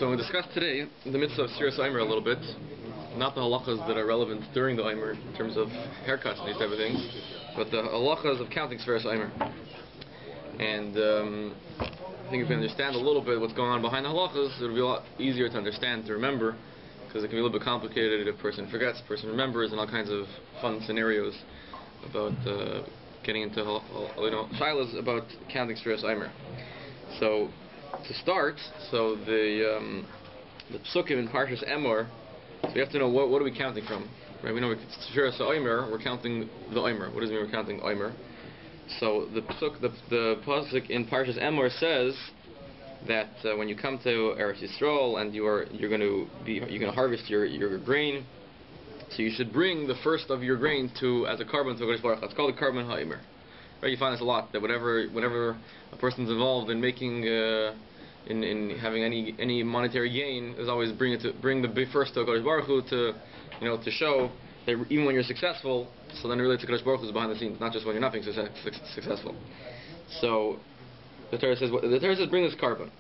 So we discussed today the mitzvah of Sfiras Omer a little bit, not the halachas that are relevant during the Omer in terms of haircuts and these type of things, but the halachas of counting Sfiras Omer. And I think if we understand a little bit what's going on behind the halachas, it'll be a lot easier to understand, to remember, because it can be a little bit complicated if a person forgets, a person remembers, and all kinds of fun scenarios about getting into shilas about counting Sfiras Omer. So to start, so the psukim in Parshas Omer, so we have to know what are we counting from, right? We know Sfiras Omer, we're counting the Omer. What does it mean we're counting Omer? So the pasuk in Parshas Omer says that when you come to Eretz Yisrael and you're going to harvest your grain, so you should bring the first of your grain as a carbon to Kodesh Baruch. It's called a carbon ha'omer. Right? You find this a lot, that whenever a person's involved in making in having any monetary gain, is always bring the first to Kodesh Baruch Hu to show that even when you're successful, so then really to Kodesh Baruch Hu is behind the scenes, not just when you're not being successful. So the Torah says bring this carbon.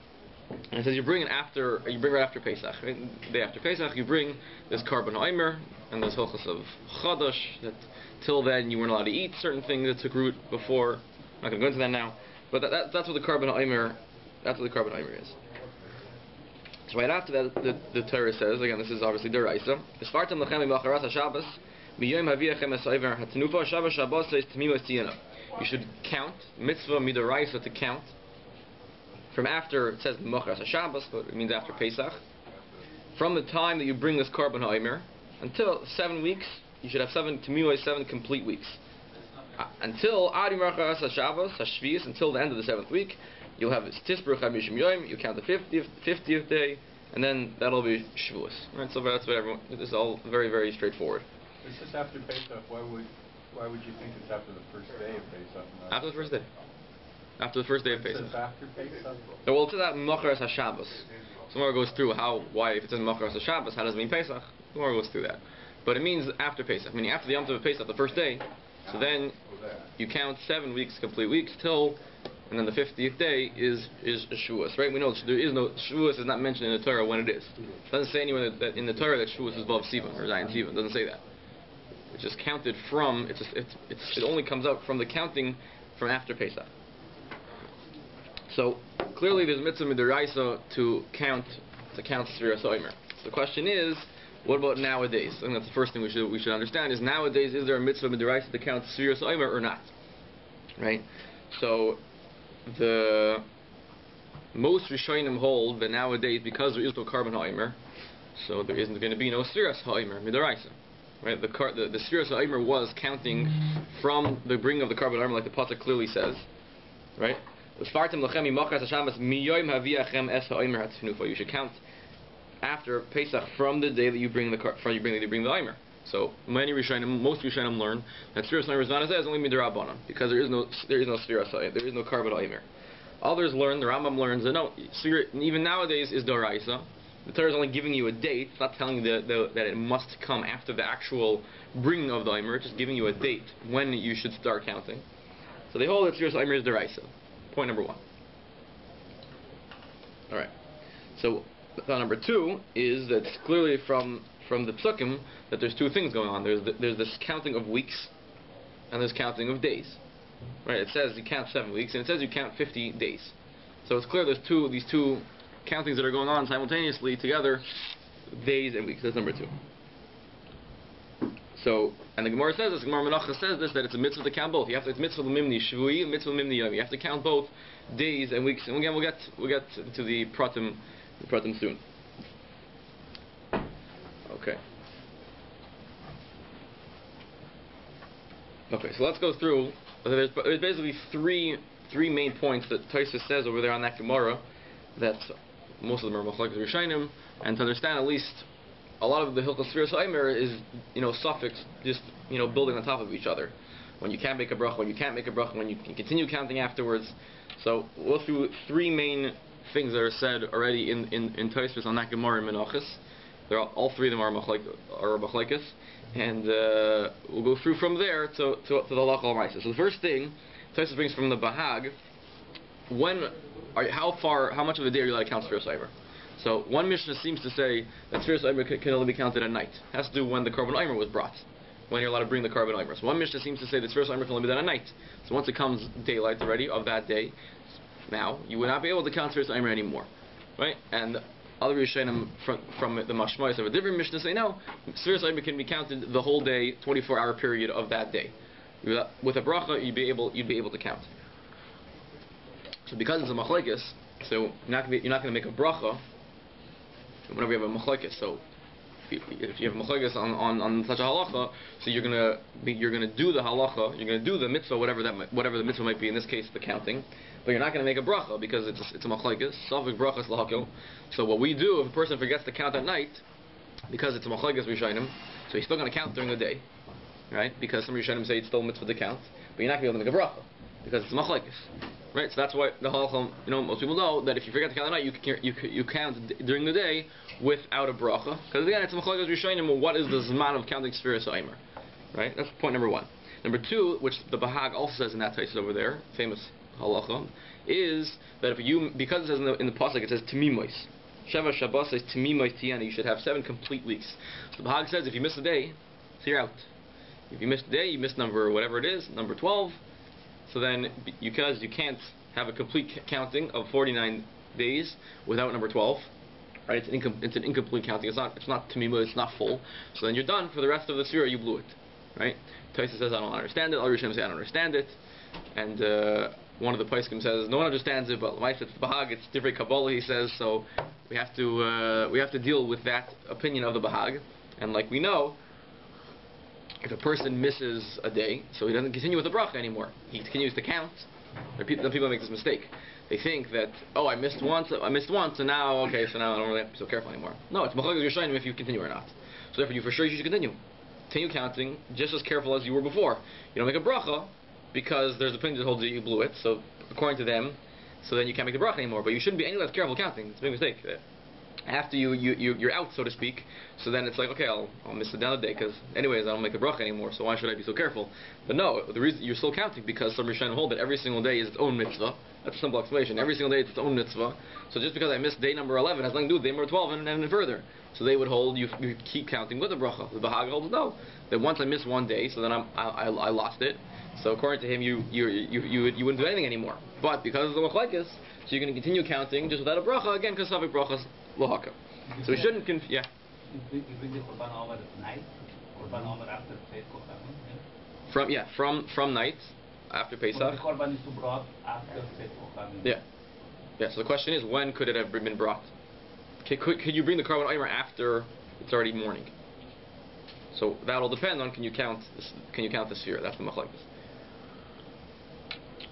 And it says you bring right after Pesach. Right? The day after Pesach, you bring this carbon ha'omer, and there's halachos of chadash, that till then you weren't allowed to eat certain things that took root before. I'm not going to go into that now, but that's what the carbon ha'omer, is. So right after that, the Torah says, again, this is obviously deraisa. Esfartem lechem b'macharas haShabbos miyom haviachem esaver hatanufa Shabbos Shabbos says tmimas tiyana. You should count mitzvah midaraisa to count from after, it says b'macharas haShabbos, but it means after Pesach. From the time that you bring this carbon ha'omer until 7 weeks, you should have 7 complete weeks. Until Adi Macharas HaShabbos, HaShvius, until the end of the 7th week, you'll have Tisbur Chamishim Yom, you count the 50th day, and then that'll be Shavuos. Right, so that's what everyone, this is all very, very straightforward. Is this after Pesach? Why would you think it's after the first day of Pesach? After the first day. After the first day of Pesach. It's after Pesach? Well, it says that Macharas HaShabbos. So Omer goes through why if it says Macharas HaShabbos, how does it mean Pesach? Omer goes through that. But it means after Pesach, meaning after the Yom Tov of Pesach, the first day. So then you count 7 weeks, complete weeks, and then the 50th day is Shavuos, right? We know Shavuos is not mentioned in the Torah when it is. It doesn't say anywhere that in the Torah that Shavuos is above Sivan or Zayin Sivan. It doesn't say that. It's just counted from. It only comes out from the counting from after Pesach. So clearly, there's mitzvah midaraisa to count Sfiras Omer. So the question is, what about nowadays? I think that's the first thing we should understand is nowadays, is there a mitzvah midaraisa to count Sfiras Omer or not? Right? So the most Rishonim hold that nowadays, because there is no carbon ha'omer, so there isn't going to be no Sfiras ha'omer midaraisa. Right? The Sfiras ha'omer was counting from the bringing of the carbon ha'omer, like the pasuk clearly says. Right? You should count after Pesach from the day that you bring the Omer. So most Rishonim learn that Sfiras Omer is not as only midrabanan, because there is no Sfiras Omer, there is no carbon Omer. Others learn, the Rambam learns that no, even nowadays is doraisa. The Torah is only giving you a date. It's not telling you that it must come after the actual bringing of the Omer. It's just giving you a date when you should start counting. So they hold that Sfiras Omer is doraisa. Point number 1. All right. So thought number 2 is that it's clearly from the psukim that there's 2 things going on. There's this counting of weeks and there's counting of days. Right? It says you count 7 weeks and it says you count 50 days. So it's clear there's these two countings that are going on simultaneously together, days and weeks. That's number 2. So, and the Gemara says this, Gemara Menachos says this, that it's a mitzvah to count both. It's mitzvah l'mimni shvui, mitzvah l'mimni yom. You have to count both days and weeks. And again, we'll get to the pratim soon. Okay. Okay, so let's go through. There's basically three main points that Tosfos says over there on that Gemara, that most of them are machlokes Rishonim, and to understand at least a lot of the Hilchos Sfiras Omer is, suffix, just, building on top of each other. When you can't make a bracha, when you can't make a bracha, when you can continue counting afterwards. So we'll go through 3 main things that are said already in Tosfos on that Gemara in Menachos. All 3 of them are machlokes, and we'll go through from there to the halacha l'maaseh. So the first thing Tosfos brings from the Bahag, how much of a day are you allowed to count Sfiras Omer? So one Mishnah seems to say that Sfiras Omer can only be counted at night. It has to do when the Korban Omer was brought, when you're allowed to bring the Korban Omer. So one Mishnah seems to say that Sfiras Omer can only be done at night. So once it comes daylight already of that day, now you would not be able to count Sfiras Omer anymore, right? And other Rishonim from the Mashmayos of a different Mishnah say no, Sfiras Omer can be counted the whole day, 24-hour period of that day. With a bracha, you'd be able to count. So because it's a machlekes, so you're not going to make a bracha whenever you have a machlekes. So if you have a machlekes on such a halacha, so you're going to do the halacha, you're going to do the mitzvah, whatever the mitzvah might be. In this case, the counting, but you're not going to make a bracha because it's a machlekes. Savik brachas lahakil. So what we do if a person forgets to count at night, because it's a machlekes rishonim, so he's still going to count during the day, right? Because some rishonim say it's still mitzvah to count, but you're not going to be able to make a bracha because it's a machlekes. Right, so that's why the halacha, most people know that if you forget to count at night, you count during the day without a bracha. Because again, it's a machlekes rishonim. What is the zman of counting Sfiras Omer? Right, that's point number one. Number two, which the Bahag also says in that text over there, famous halacha, is that because it says in the pasuk, it says timimois. Sheva Shabbos says timimois tiyana. You should have 7 complete weeks. So the Bahag says if you miss a day, so you're out. If you miss a day, you miss number whatever it is, number 12. So then, because you can't have a complete counting of 49 days without number 12, right? It's an incomplete counting. It's not tamima. It's not full. So then you're done for the rest of the sfira. You blew it, right? Taisa says I don't understand it. Other Rishonim say I don't understand it, and one of the Paiskim says no one understands it, but it's the Bahag. It's Divrei Kabbalah. He says so. We have to deal with that opinion of the Bahag, and like we know, if a person misses a day, so he doesn't continue with the bracha anymore, he continues to count. People make this mistake. They think that, I missed once, and now I don't really have to be so careful anymore. No, it's machlokes rishonim if you continue or not. So therefore, for sure you should continue. Continue counting, just as careful as you were before. You don't make a bracha, because there's opinion that holds that you blew it, so according to them, so then you can't make the bracha anymore. But you shouldn't be any less careful counting. It's a big mistake. After you're out, so to speak, so then it's like, okay, I'll miss it down a day, because anyways, I don't make the bracha anymore, so why should I be so careful? But no, the reason you're still counting, because some Rishonim hold that every single day is its own mitzvah. That's a simple explanation. Every single day it's its own mitzvah. So just because I missed day number 11 has nothing to do with day number 12 and further. So they would hold you keep counting with the bracha. The Bahag holds no. That once I miss one day, so then I lost it. So according to him, you wouldn't do anything anymore. But because of the machlekes, so you're going to continue counting just without a bracha again, because savik brachas lohaka. So we shouldn't yeah. You bring the Korban Omer at night, Korban Omer after Pesach. From night after Pesach. The Korban is to brought after Pesach. Yeah. So the question is, when could it have been brought? Could you bring the Korban Omer after it's already morning? So that'll depend on can you count the sphere? That's the machlekes.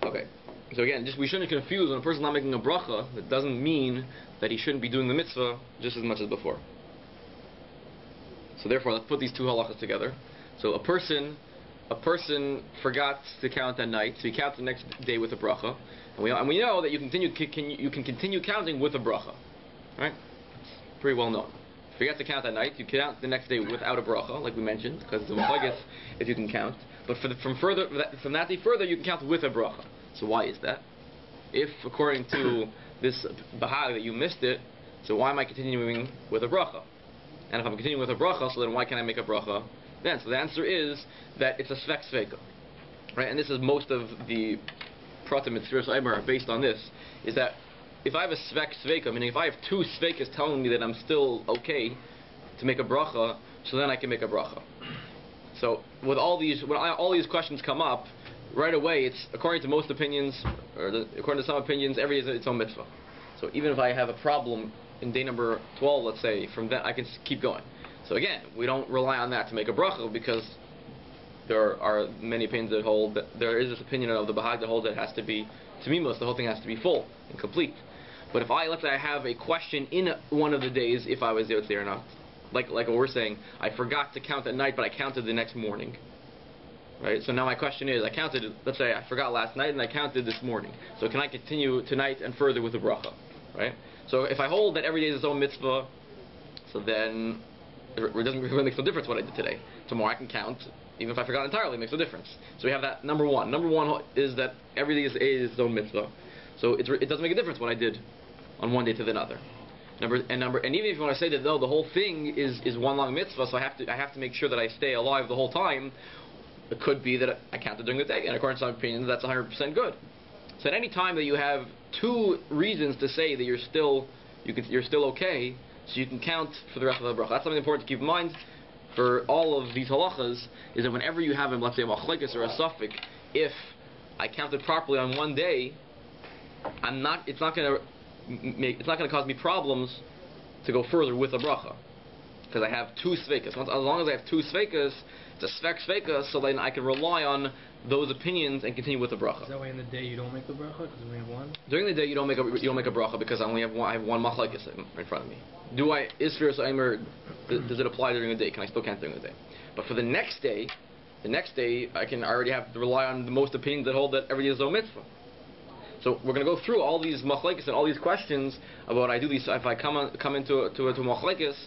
Okay. So again, we shouldn't confuse when a person's not making a bracha. That doesn't mean that he shouldn't be doing the mitzvah just as much as before. So therefore, let's put these two halachas together. So a person forgot to count at night, so he counts the next day with a bracha, and we know that you can continue counting with a bracha, right? It's pretty well known. If you forget to count at night, you count the next day without a bracha, like we mentioned, because the machlokes if you can count. But from that day further, you can count with a bracha. So why is that? If according to this Bahag that you missed it, so why am I continuing with a bracha? And if I'm continuing with a bracha, so then why can't I make a bracha then? So the answer is that it's a svek sveika, right? And this is most of the pratim and Sfiras Omer are based on this, is that if I have a svek sveika, meaning if I have 2 sveikas telling me that I'm still okay to make a bracha, so then I can make a bracha. So when all these questions come up, right away it's according to most opinions, according to some opinions, every day is its own mitzvah. So even if I have a problem in day number 12, let's say, from that I can keep going. So again, we don't rely on that to make a bracha, because there are many opinions that hold that there is this opinion of the Bahag that holds that it has to be tamimos, the whole thing has to be full and complete. But if let's say I have a question in one of the days, if I was there or not, like what we're saying, I forgot to count at night, but I counted the next morning. Right? So now my question is, let's say I forgot last night and I counted this morning. So can I continue tonight and further with the bracha? Right? So if I hold that every day is its own mitzvah, so then it really makes no difference what I did today. Tomorrow I can count, even if I forgot entirely, it makes no difference. So we have that number one. Number one is that every day is its own mitzvah. So it doesn't make a difference what I did on one day to the other. And even if you want to say that no, the whole thing is one long mitzvah, so I have to make sure that I stay alive the whole time. It could be that I counted during the day, and according to some opinions, that's 100% good. So at any time that you have two reasons to say that you're still okay, so you can count for the rest of the bracha. That's something important to keep in mind for all of these halachas, is that whenever you have, let's say, a machlekes or a suffix, if I counted properly on one day, it's not going to cause me problems to go further with a bracha, because I have two sveikas. As long as I have two sveikas, it's a svek sveika, so then I can rely on those opinions and continue with the bracha. Is that why in the day you don't make the bracha because we have one? During the day you don't make a bracha because I have one machlekes in front of me. Is Sfiras Omer, does it apply during the day? Can I still count during the day? But for the next day I already have to rely on the most opinions that hold that every day is no mitzvah. So we're going to go through all these machlekes and all these questions about I do these. If I come into a machlekes,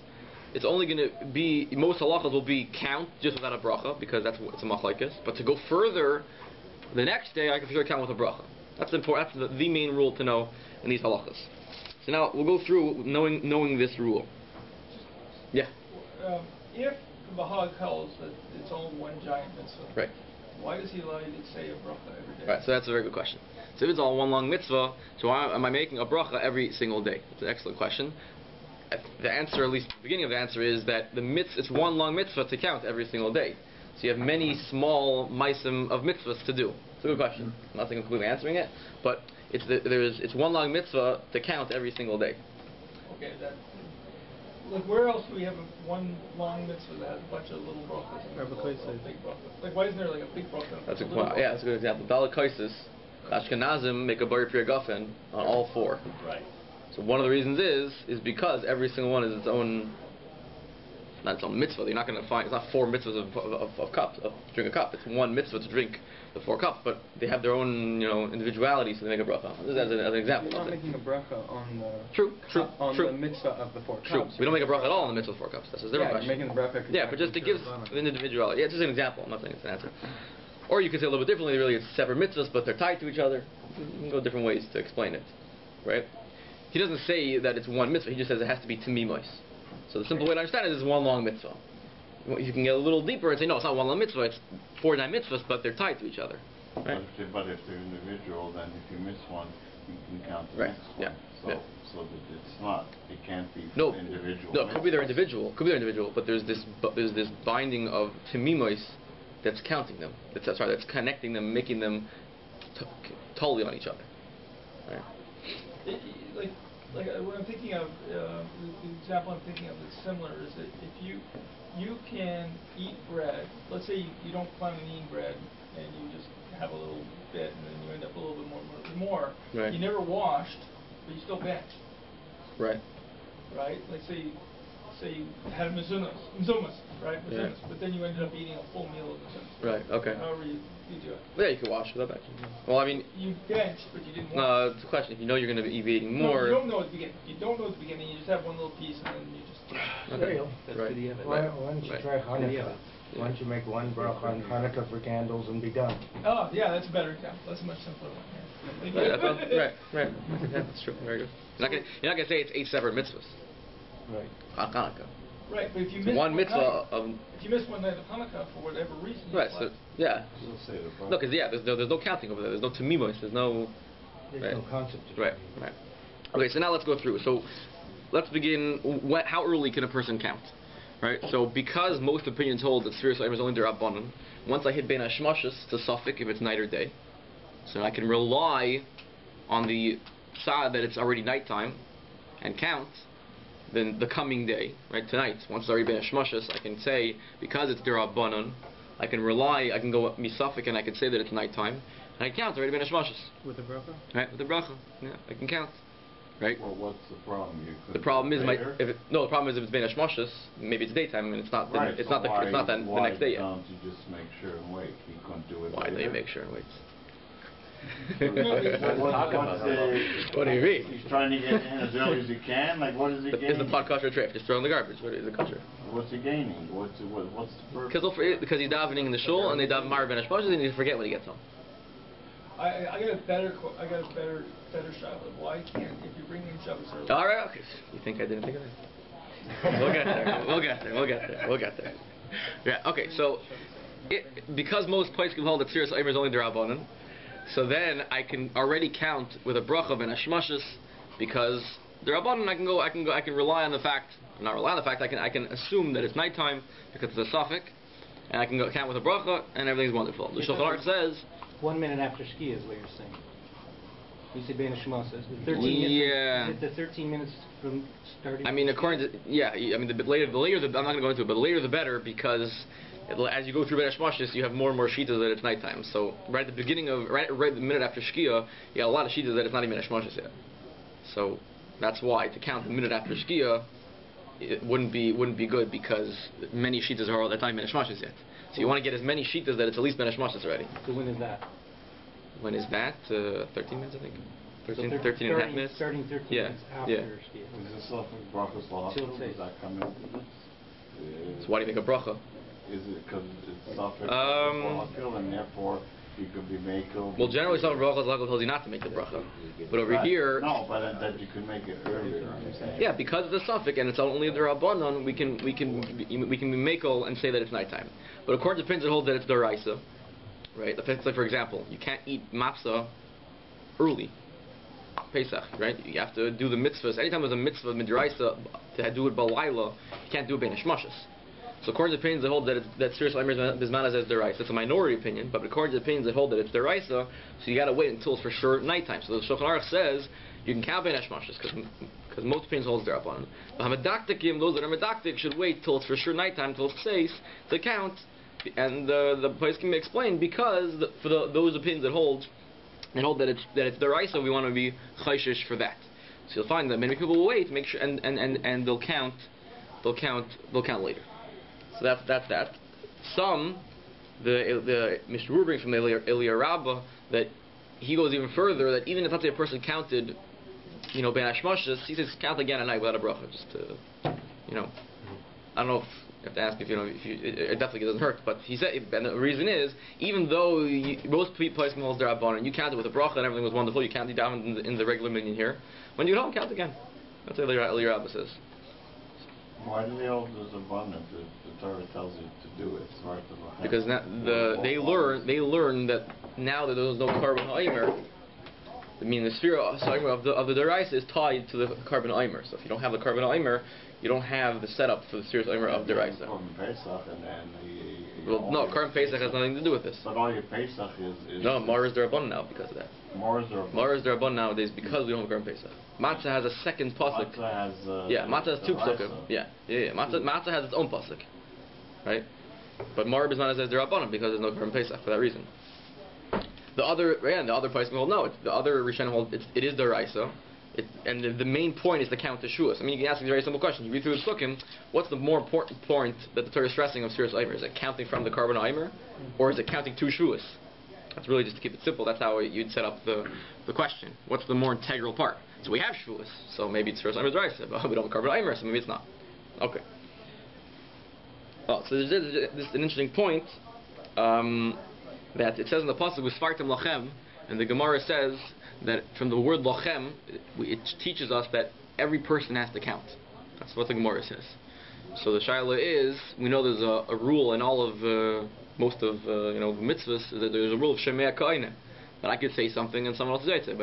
it's only going to be, most halachas will be count just without a bracha because it's a machlekes. But to go further, the next day I can for sure count with a bracha. That's important. That's the main rule to know in these halachas. So now we'll go through knowing this rule. Yeah. If the Bahag holds that it's all one giant mitzvah, right, why does he allow you to say a bracha every day? Right. So that's a very good question. So if it's all one long mitzvah, so why am I making a bracha every single day? It's an excellent question. The answer, at least the beginning of the answer, is that it's one long mitzvah to count every single day. So you have many small maisim of mitzvahs to do. It's a good question. I'm not completely answering it, but it's one long mitzvah to count every single day. Okay, like where else do we have one long mitzvah that has a bunch of little brachas and a big bracha? Like why isn't there like a big bracha? That's a good example. Dalakaisis, Ashkenazim make a bar priya gafen on all four. Right. So one of the reasons is because every single one is its own, not its own mitzvah. You're not going to find, it's not four mitzvahs of cups, of drink a cup. It's one mitzvah to drink the 4 cups, but they have their own, individuality, so they make a bracha. This is as an example. You're not making a bracha on the true. the mitzvah of the 4 cups. True. We don't make a bracha at all on the mitzvah of 4 cups. That's a different question. You're making the bracha. Yeah, but just it gives an individuality. Yeah, it's just an example. I'm not saying it's an answer. Or you could say a little bit differently. Really, it's separate mitzvahs, but they're tied to each other. You can go different ways to explain it, right? He doesn't say that it's one mitzvah. He just says it has to be tamimois. So the simple way to understand it is one long mitzvah. You can get a little deeper and say, no, it's not one long mitzvah. It's 49 mitzvahs, but they're tied to each other. Right? But if they're individual, then if you miss one, you can count the right. next one. Yeah. So that it's not. It can't be no individual. No, it could be their individual. Could be their individual, but there's this binding of tamimois that's counting them. That's connecting them, making them totally on each other. Right? Like what I'm thinking of, the example I'm thinking of that's similar is that if you can eat bread, let's say you don't plan on eating bread and you just have a little bit and then you end up a little bit more. Right. You never washed, but you still benched. Right. Right? Like say you had a mizumas, right? Yeah. But then you ended up eating a full meal of mizumas. Right. Okay. However you do it. Yeah, you can wash without benching. Well, I mean, you benched, but you didn't wash. No, it's a question. If you know you're going to be eating more. No, you don't know at the beginning. You don't know at the beginning. You just have one little piece, and then you just. Okay. Right. Why don't you try Hanukkah? Why don't you make one bracha on Hanukkah for candles and be done? Oh, yeah, that's a better example. That's a much simpler one. Right. Yeah, that's true. Very good. You're not gonna say it's 8 separate mitzvahs. Right. Hanukkah. Right, but if you miss one mitzvah if you miss one night of Hanukkah for whatever reason. Right. So yeah. No, because there's no counting over there. There's no tamimos. There's no. There's no concept. Right. Okay, so now let's go through. So let's begin. How early can a person count? Right. So because most opinions hold that Sfiras Omer is only derabanan, once I hit bein hashmashos to suffix if it's night or day, so I can rely on the side that it's already nighttime and count. Then the coming day, right, tonight, once it's already been a shmashas, I can say, because it's derabanan, I can go misafik and I can say that it's nighttime, and I count, it's already been a shmashas. With the bracha? Right, with the bracha, yeah, I can count. Right? Well, what's the problem? The problem is the problem is if it's been a shmashas, maybe it's daytime and it's not the next day yet. Why don't you just make sure and wait? He couldn't do it. Why do you make sure and wait? What do you mean? He's trying to get in as early as he can. Like, what is he gaining? Is the pot kosher treif? Just throw in the garbage. What is the kosher? What's he gaining? What's the purpose? Because he's davening in the shul and they daven Marav ben Hashmashas and he forget when he gets home. I got a better shot. Why can't, if you bring in Shabbos early? All right, okay. You think I didn't think of that? We'll get there. Yeah, okay, so because most places can hold that Sirius Omer is only D'Rabbanan, so then I can already count with a bracha and a shmashis, because D'Rabbanan I can rely on the fact, not rely on the fact, I can assume that it's nighttime because it's a suffix, and I can go count with a bracha and everything's wonderful. The Shulchan Aruch says 1 minute after ski is what you're saying. You said bein hashmasa. Is it 13 minutes? Yeah. Is it the 13 minutes from starting? I mean, according to the later I'm not going to go into it, but the later the better, because as you go through Ben Hashmashis, you have more and more shitas that it's nighttime. So right at the beginning of right the minute after Shkia, you got a lot of shitas that it's not even Hashmashis yet. So that's why to count the minute after Shkia, it wouldn't be good, because many shitas are at that time Ben Hashmashis yet. So you want to get as many shitas that it's at least Ben Hashmashis already. So when is that? When is that? 13 minutes, I think. 13 and a half minutes. Starting 13 minutes after Shkia. Is this stuff in brachas law? Till Does that come into this? So why do you think a bracha? Is it because it's suffix and therefore you could be makel? Well, generally, some brachas law tells you not to make the bracha, but over here, no, but that you could make it earlier. I'm saying. yeah, because it's a suffix and it's only the Rabbanon, we can be makel and say that it's nighttime. But according to Pins, it holds that it's daraisa, right? Like, for example, you can't eat matzah early. Pesach, right? You have to do the mitzvahs. Anytime there's a mitzvah midraisa to do it balayla, you can't do it bein hashmashas. So according to opinions that hold that Sirius Omer is bismanas as deraisa, it's a minority opinion, but according to opinions that hold that it's deraisa, so you got to wait until it's for sure nighttime. So the Shulchan Aruch says you can count bein hashmashas because most opinions holds derabbanan. But hamadaktikim, those that are medaktik, should wait till it's for sure nighttime, till it's safe to count. And the place can be explained because for those opinions that hold that it's deraisa, we want to be chayshish for that. So you'll find that many people will wait, make sure, and they'll count later. So that's that. Some, the Mr. Ruhr brings from the Elia Rabbah that he goes even further, that even if let's say a person counted, Ben Hashmashas, he says count again at night without a bracha, just to, I don't know if you have to ask if it definitely doesn't hurt, but he said, and the reason is, even though most people can hold their abon and you counted with a bracha and everything was wonderful, you counted down in the regular minyan here, when you don't count again. That's what Elia Rabbah says. Why do they hold this abundant? The Torah tells you to do it. It's hard to look at. Because they learn that now that there's no carbon Omer, I mean the sphere of the deraisa is tied to the carbon Omer. So if you don't have the carbon Omer, you don't have the setup for the sphere Omer of deraisa. Well, no, carbon Pesach has nothing to do with this. But all your Pesach is no, Mar is derabbanan now because of that. Mar is derabbanan nowadays because we don't have carbon Pesach. Matzah has a second pasuk. Matzah has two pasukim. Yeah. Matzah has its own pasuk, right? But Mar is not as derabbanan because there's no carbon Pesach for that reason. The other place we hold no. The other Rishonim hold it is deraisa. And the main point is to count the shuas. I mean, you can ask a very simple question. You read through the psukim, what's the more important point that the Torah is stressing of Sirius Omer? Is it counting from the carbon Omer, or is it counting two shuas? That's really just to keep it simple. That's how you'd set up the question. What's the more integral part? So we have shuas, so maybe it's Sirius Omer's deraisa, but we don't have carbon Omer, so maybe it's not. Okay. Oh, so there's an interesting point that it says in the pasuk with Svartim Lachem, and the Gemara says that from the word lachem, it teaches us that every person has to count. That's what the Gemara says. So the shaila is, we know there's a rule in all of most of the mitzvahs, that there's a rule of shemei ka'ina, that I could say something and someone else is yaitze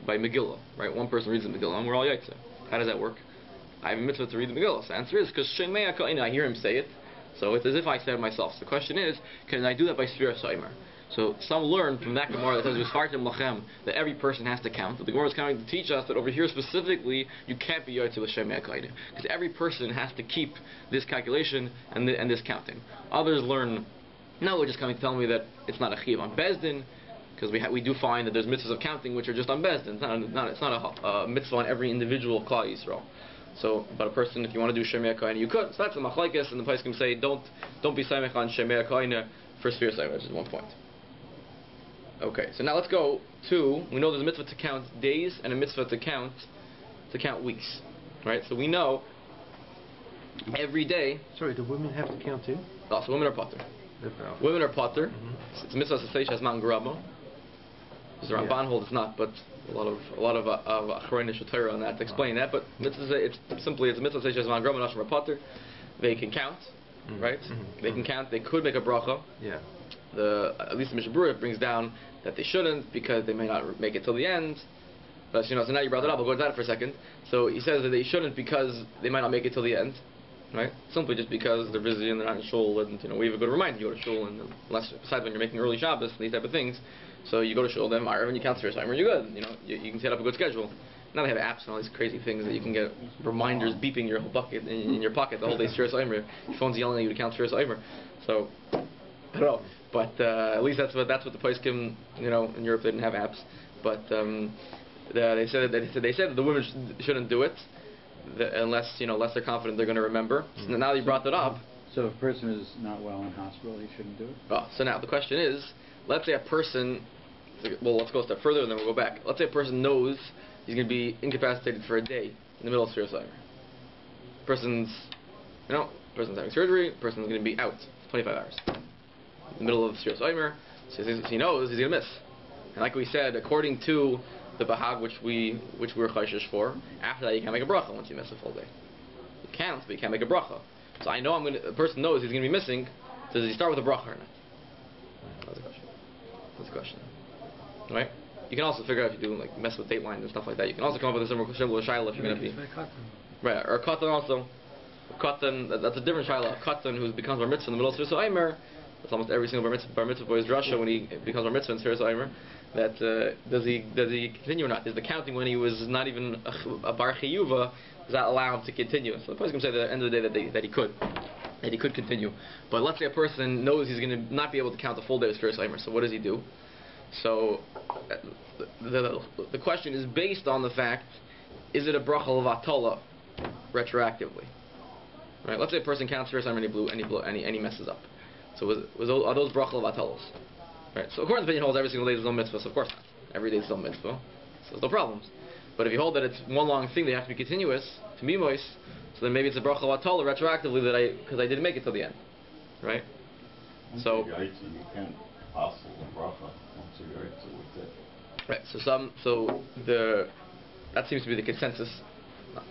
by Megillah, right? One person reads the Megillah and we're all yaitze. How does that work? I have a mitzvah to read the Megillah. So the answer is because shemei ka'ina, I hear him say it, so it's as if I said it myself. So the question is, can I do that by Sfiras Omer? So some learn from that Gemara that says Visfartim Lachem that every person has to count. But the Gemara is coming to teach us that over here specifically you can't be Yotze L'Shemei HaKaida because every person has to keep this calculation and this counting. Others learn, no, we're just coming to tell me that it's not a chiyuv on Bezdin because we do find that there's mitzvahs of counting which are just on Bezdin. It's not a mitzvah on every individual Klal Yisrael. So, but a person, if you want to do Shemei HaKaina, you could. So that's a machlekes, and the place can say don't be samech on Shemei HaKaina for Sfiras Omer, which is one point. Okay, so now let's go to, we know there's a mitzvah to count days and a mitzvah to count weeks. Right? So we know every day. Sorry, do women have to count too? Oh, so women are potter. Women are potter. It's a mitzvah to say she has man grabo. The Ramban holds it's not, but a lot of Acharei Torah on that to explain that. But it's simply it's a mitzvah says man groma nashim rapater. They can count, right? They can count. They could make a bracha. Yeah. At least the Mishnah Berurah brings down that they shouldn't because they may not make it till the end. But so now you brought it up. I'll go into that for a second. So he says that they shouldn't because they might not make it till the end, right? Simply just because they're busy and they're not in shul, and we have a good reminder you go to shul, and unless besides when you're making early Shabbos and these type of things, so you go to shul, then Ma'ariv, and you count Sfiras Omer, you're good. You can set up a good schedule. Now they have apps and all these crazy things that you can get reminders beeping your whole bucket in your pocket the whole day. Sfiras Omer, your phone's yelling at you to count Sfiras Omer. So I don't know, but at least that's what the poskim, in Europe they didn't have apps, but they said that the women shouldn't do it unless they're confident they're going to remember. So now that you brought that up. So if a person is not well in hospital, he shouldn't do it? Oh, so now the question is, let's say a person, let's go a step further and then we'll go back. Let's say a person knows he's going to be incapacitated for a day in the middle of Sfiras Omer. Person's having surgery, person's going to be out 25 hours. In the middle of Sfiras Omer, so he knows he's going to miss. And like we said, according to the Bahag, which we were chayshish for, after that you can't make a bracha once you miss a full day. You can't, but you can't make a bracha. So I know the person knows he's going to be missing, so does he start with a bracha or not? That's a question. Right? You can also figure out if you do mess with date lines and stuff like that. You can also come up with a similar shaila if you're going to be... Right, or a katan also. A katan, that's a different shaila. A katan who becomes bar mitzvah in the middle of Sfiras Omer, that's almost every single bar mitzvah boy's drasha when he becomes bar mitzvah in Sfiras Omer. That does he continue or not? Is the counting when he was not even a bar chiyuva, does that allow him to continue? So the person can say at the end of the day that he could continue. But let's say a person knows he's going to not be able to count the full day of Sfiras Omer. So what does he do? So the question is based on the fact: is it a bracha levatala retroactively? Right? Let's say a person counts Sfiras Omer and he messes up. So are those bracha levatalos? Right. So according to the opinion holds every single day is no mitzvah, so of course not. Every day is no mitzvah, so there's no problems. But if you hold that it's one long thing, they have to be continuous, to be moist, so then maybe it's a bracha vatala retroactively because I didn't make it till the end. Right? So you can't hustle the bracha once you're with it. Right, that seems to be the consensus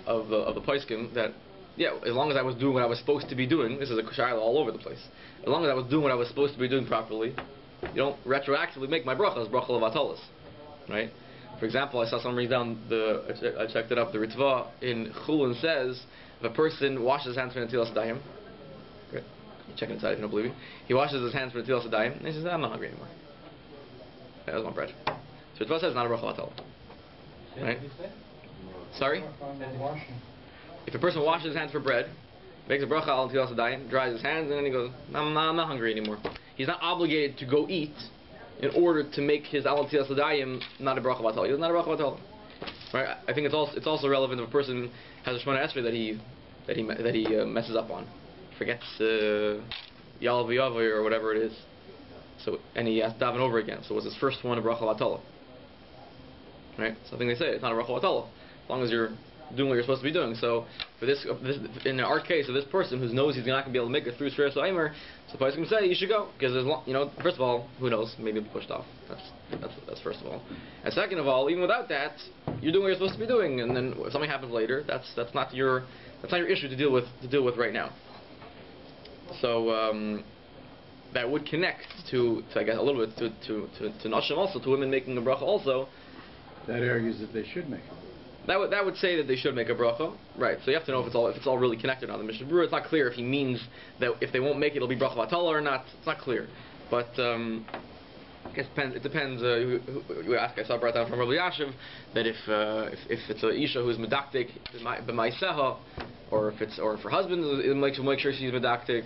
of the poskim that as long as I was doing what I was supposed to be doing, this is a shaila all over the place. As long as I was doing what I was supposed to be doing properly, you don't retroactively make my brachas, bracha levatalas, right? For example, I saw someone bring down I checked it up, the Ritva in Chulin says, if a person washes his hands for Netilas Dayim, great, you check inside if you don't believe me, he washes his hands for Netilas Dayim, and he says, I'm not hungry anymore. That was my bread. So Ritva says it's not a bracha levatala. Right? Sorry? If a person washes his hands for bread, makes a bracha al Netilas Dayim, dries his hands, and then he goes, I'm not hungry anymore. He's not obligated to go eat in order to make his al Netilas Dayim not a bracha vatala. He's not a bracha vatala. Right? I think it's also relevant if a person has a Shemona Esrei that he messes up on, forgets Yal V'Yavoy or whatever it is. So and he has to daven over again. So was his first one a bracha vatala? Right? So I think they say it's not a bracha vatala as long as you're doing what you're supposed to be doing. So for this in our case of this person who knows he's not going to be able to make it through Sfiras Omer, so I was going to say you should go because first of all, who knows, maybe it'll be pushed off. That's first of all, and second of all, even without that, you're doing what you're supposed to be doing, and then if something happens later, that's not your issue to deal with right now. So that would connect to I guess a little bit to Nashim also, to women making a bracha also. That argues that they should make it. That would say that they should make a bracha, right? So you have to know if it's all really connected on the Mishnah Berurah. It's not clear if he means that if they won't make it, it'll be bracha vatala or not. It's not clear, but I guess it depends. You ask. I saw brought down from Rabbi Yashiv that if it's a isha who's medaktik b'maiseha, or if her husband make sure she's medaktik,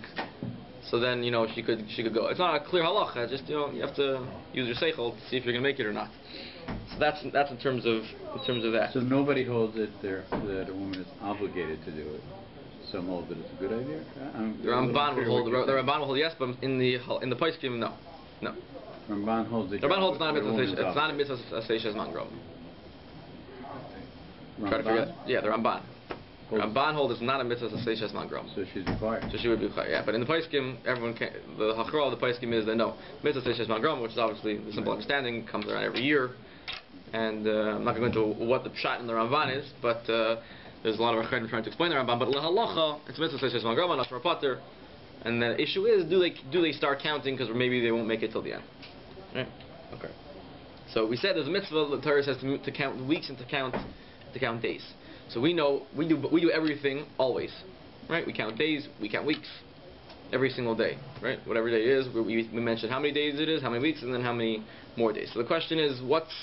so then she could go. It's not a clear halacha. Just you have to use your seichel to see if you're going to make it or not. So that's in terms of that. So nobody holds it that a woman is obligated to do it. Some hold that it's a good idea. The Ramban will hold. The Ramban will hold yes, but in the poskim no. Ramban holds it. The Ramban holds not a mitzvah. It's not a mitzvah seishes mangrom. Try to figure that. Yeah, the Ramban. Ramban holds it's not a mitzvah to say Shesman Grom. So she's required. So she would be required, yeah. But in the Paiskim, everyone can, the Hachra of the Paiskim is that no, mitzvah to say Shesman Grom, which is obviously the simple understanding, comes around every year. And I'm not going to go into what the pshat in the Ramban is, but there's a lot of Achredim trying to explain the Ramban. But L'halacha, it's mitzvah to say Shesman Grom, not for a pater. And the issue is, do they start counting because maybe they won't make it till the end? Right? Okay. So we said there's a mitzvah. The Torah says to count weeks and to count days. So we know we do everything always, right? We count days, we count weeks, every single day, right? Whatever day is, we mention how many days it is, how many weeks, and then how many more days. So the question is, what's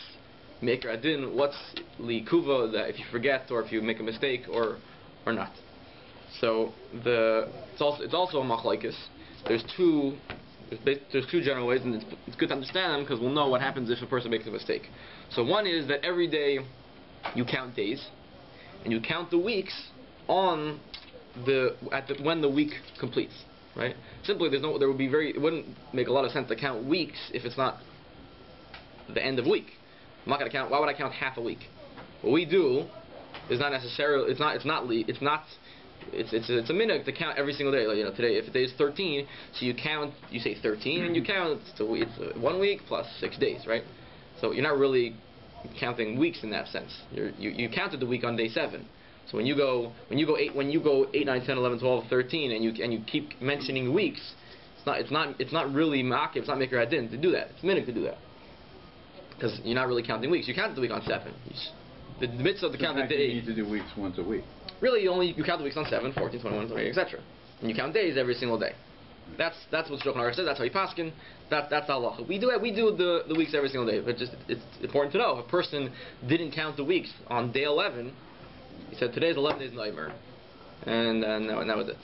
Me'ikar Adin? What's Likuva? That if you forget or if you make a mistake or not. So it's also a machlokes. There's two general ways, and it's good to understand them because we'll know what happens if a person makes a mistake. So one is that every day you count days, and you count the weeks on when the week completes, right? Simply, it wouldn't make a lot of sense to count weeks if it's not the end of a week. I'm not going to count. Why would I count half a week? What we do is not necessarily. It's a minute to count every single day. Like, today, if the day is 13, so you count. You say 13, and you count. So it's 1 week plus 6 days, right? So you're not really counting weeks in that sense. You counted the week on day 7. So when you go 8, 9, 10, 11, 12, 13, and you keep mentioning weeks, it's not really makif. It's not Me'ikar Adin to do that. It's minute to do that because you're not really counting weeks. You counted the week on 7. The mitzvah of the count the day. You need to do weeks once a week. Really, you count the weeks on 7, 14, 21, 28, etc. And you count days every single day. That's what Shulchan Aruch says. That's how you paskin. That's halacha. We do the weeks every single day. But it's important to know if a person didn't count the weeks on day 11, he said today's 11 days in Omer, and that was it.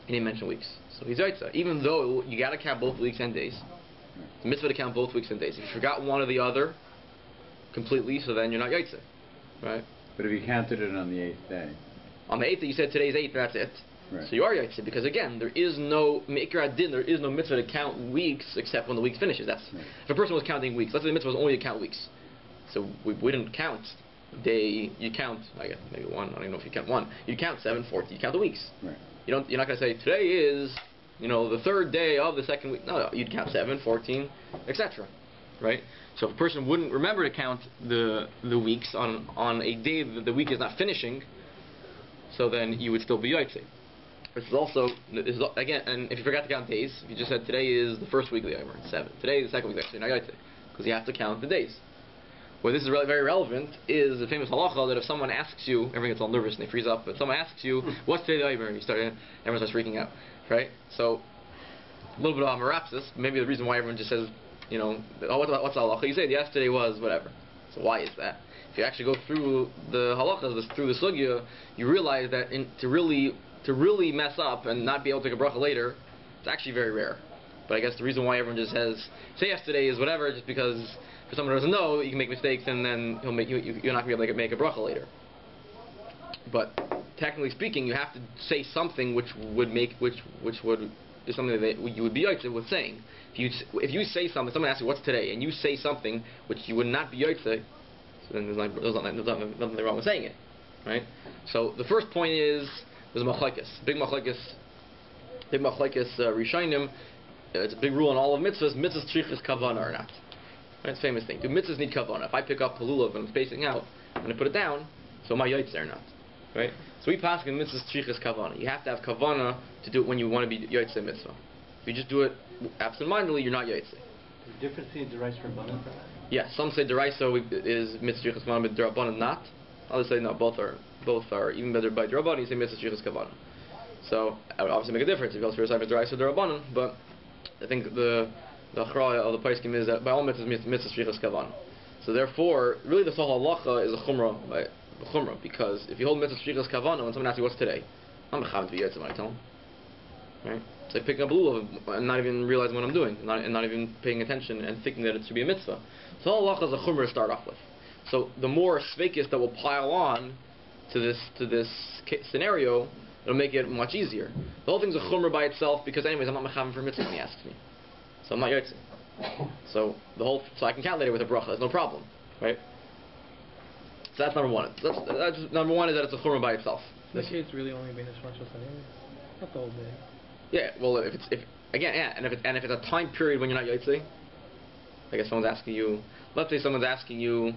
He didn't mention weeks, so he's yaitza. Even though you got to count both weeks and days, it's a mitzvah to count both weeks and days. If you forgot one or the other completely, so then you're not yaitza, right? But if you counted it on the 8th day. On the 8th, you said today's 8th, that's it. Right. So you are yaitze because again, there is no Me'ikar Adin, there is no mitzvah to count weeks except when the week finishes. That's right. If a person was counting weeks, let's say the mitzvah was only to count weeks, so we didn't count day. You count, I guess maybe 1. I don't even know if you count 1. You count 7, 14. You count the weeks. Right. You're not going to say today is the 3rd day of the 2nd week. No, you'd count 7, 14, etc. Right. So if a person wouldn't remember to count the weeks on a day that the week is not finishing, so then you would still be yaitze. This is again, and if you forgot to count days, if you just said today is the 1st week of the Omer, 7. Today is the 2nd week of the Omer, you're not yaitze, because you have to count the days. Where this is really very relevant is the famous halacha that if someone asks you, everyone gets all nervous and they freeze up, but someone asks you, what's today the Omer? And everyone starts freaking out, right? So, a little bit of amarapsis, maybe the reason why everyone just says, what's the halacha? You say yesterday was whatever. So why is that? If you actually go through the halachas, through the sugya, you realize that to really mess up and not be able to take a bracha later, it's actually very rare. But I guess the reason why everyone just says, say yesterday is whatever, just because for someone who doesn't know, you can make mistakes and then you're not going to be able to make a bracha later. But technically speaking, you have to say something which is something that you would be yaitze with saying. If you say something, someone asks you what's today, and you say something which you would not be yaitze, so then there's nothing wrong with saying it, right? So the first point is there's a machlokes, big machlokes rishonim. It's a big rule in all of mitzvahs. Mitzvahs tzrichas kavana or not. Right? It's a famous thing. Do mitzvahs need kavana? If I pick up halulav and I'm spacing out and I put it down, so am I yaitze or not? Right? So we pass in mitzvahs tzrichas kavana. You have to have kavana to do it when you want to be yaitze mitzvah. If you just do it absent-mindedly, you're not yaitze. The difference between deraiso and rabbanan for that? Yeah, some say deraiso is mitzvah tzrichas kavana, but derabbanan not. Others say no, both are even better by derabbanan. You say mitzvah tzrichas kavana. So it would obviously make a difference if you go for a cyber deraiso derabbanan, but I think the achraya of the Paiskim is that by all mitzvahs mitzvah tzrichas kavana. So therefore, really the whole halacha is a chumrah, because if you hold mitzvah tzrichas kavana, when someone asks you what's today, I'm mechav to be yaitze when I tell them. Right? It's like picking up a lulav and not even realizing what I'm doing, and not even paying attention and thinking that it should be a mitzvah. So halacha is a chumrah to start off with. So the more sveikis that will pile on to this scenario, it'll make it much easier. The whole thing's a chumrah by itself because anyways I'm not mechavim for mitzvah when he asks me, so I'm not yaitze. So I can count later with a bracha. There's no problem, right? So that's number one. That's number one is that it's a chumrah by itself. The kid's really only being responsible for anyway. Not the whole day. Yeah, well, if it's a time period when you're not Yaitse, I guess someone's asking you, let's say someone's asking you,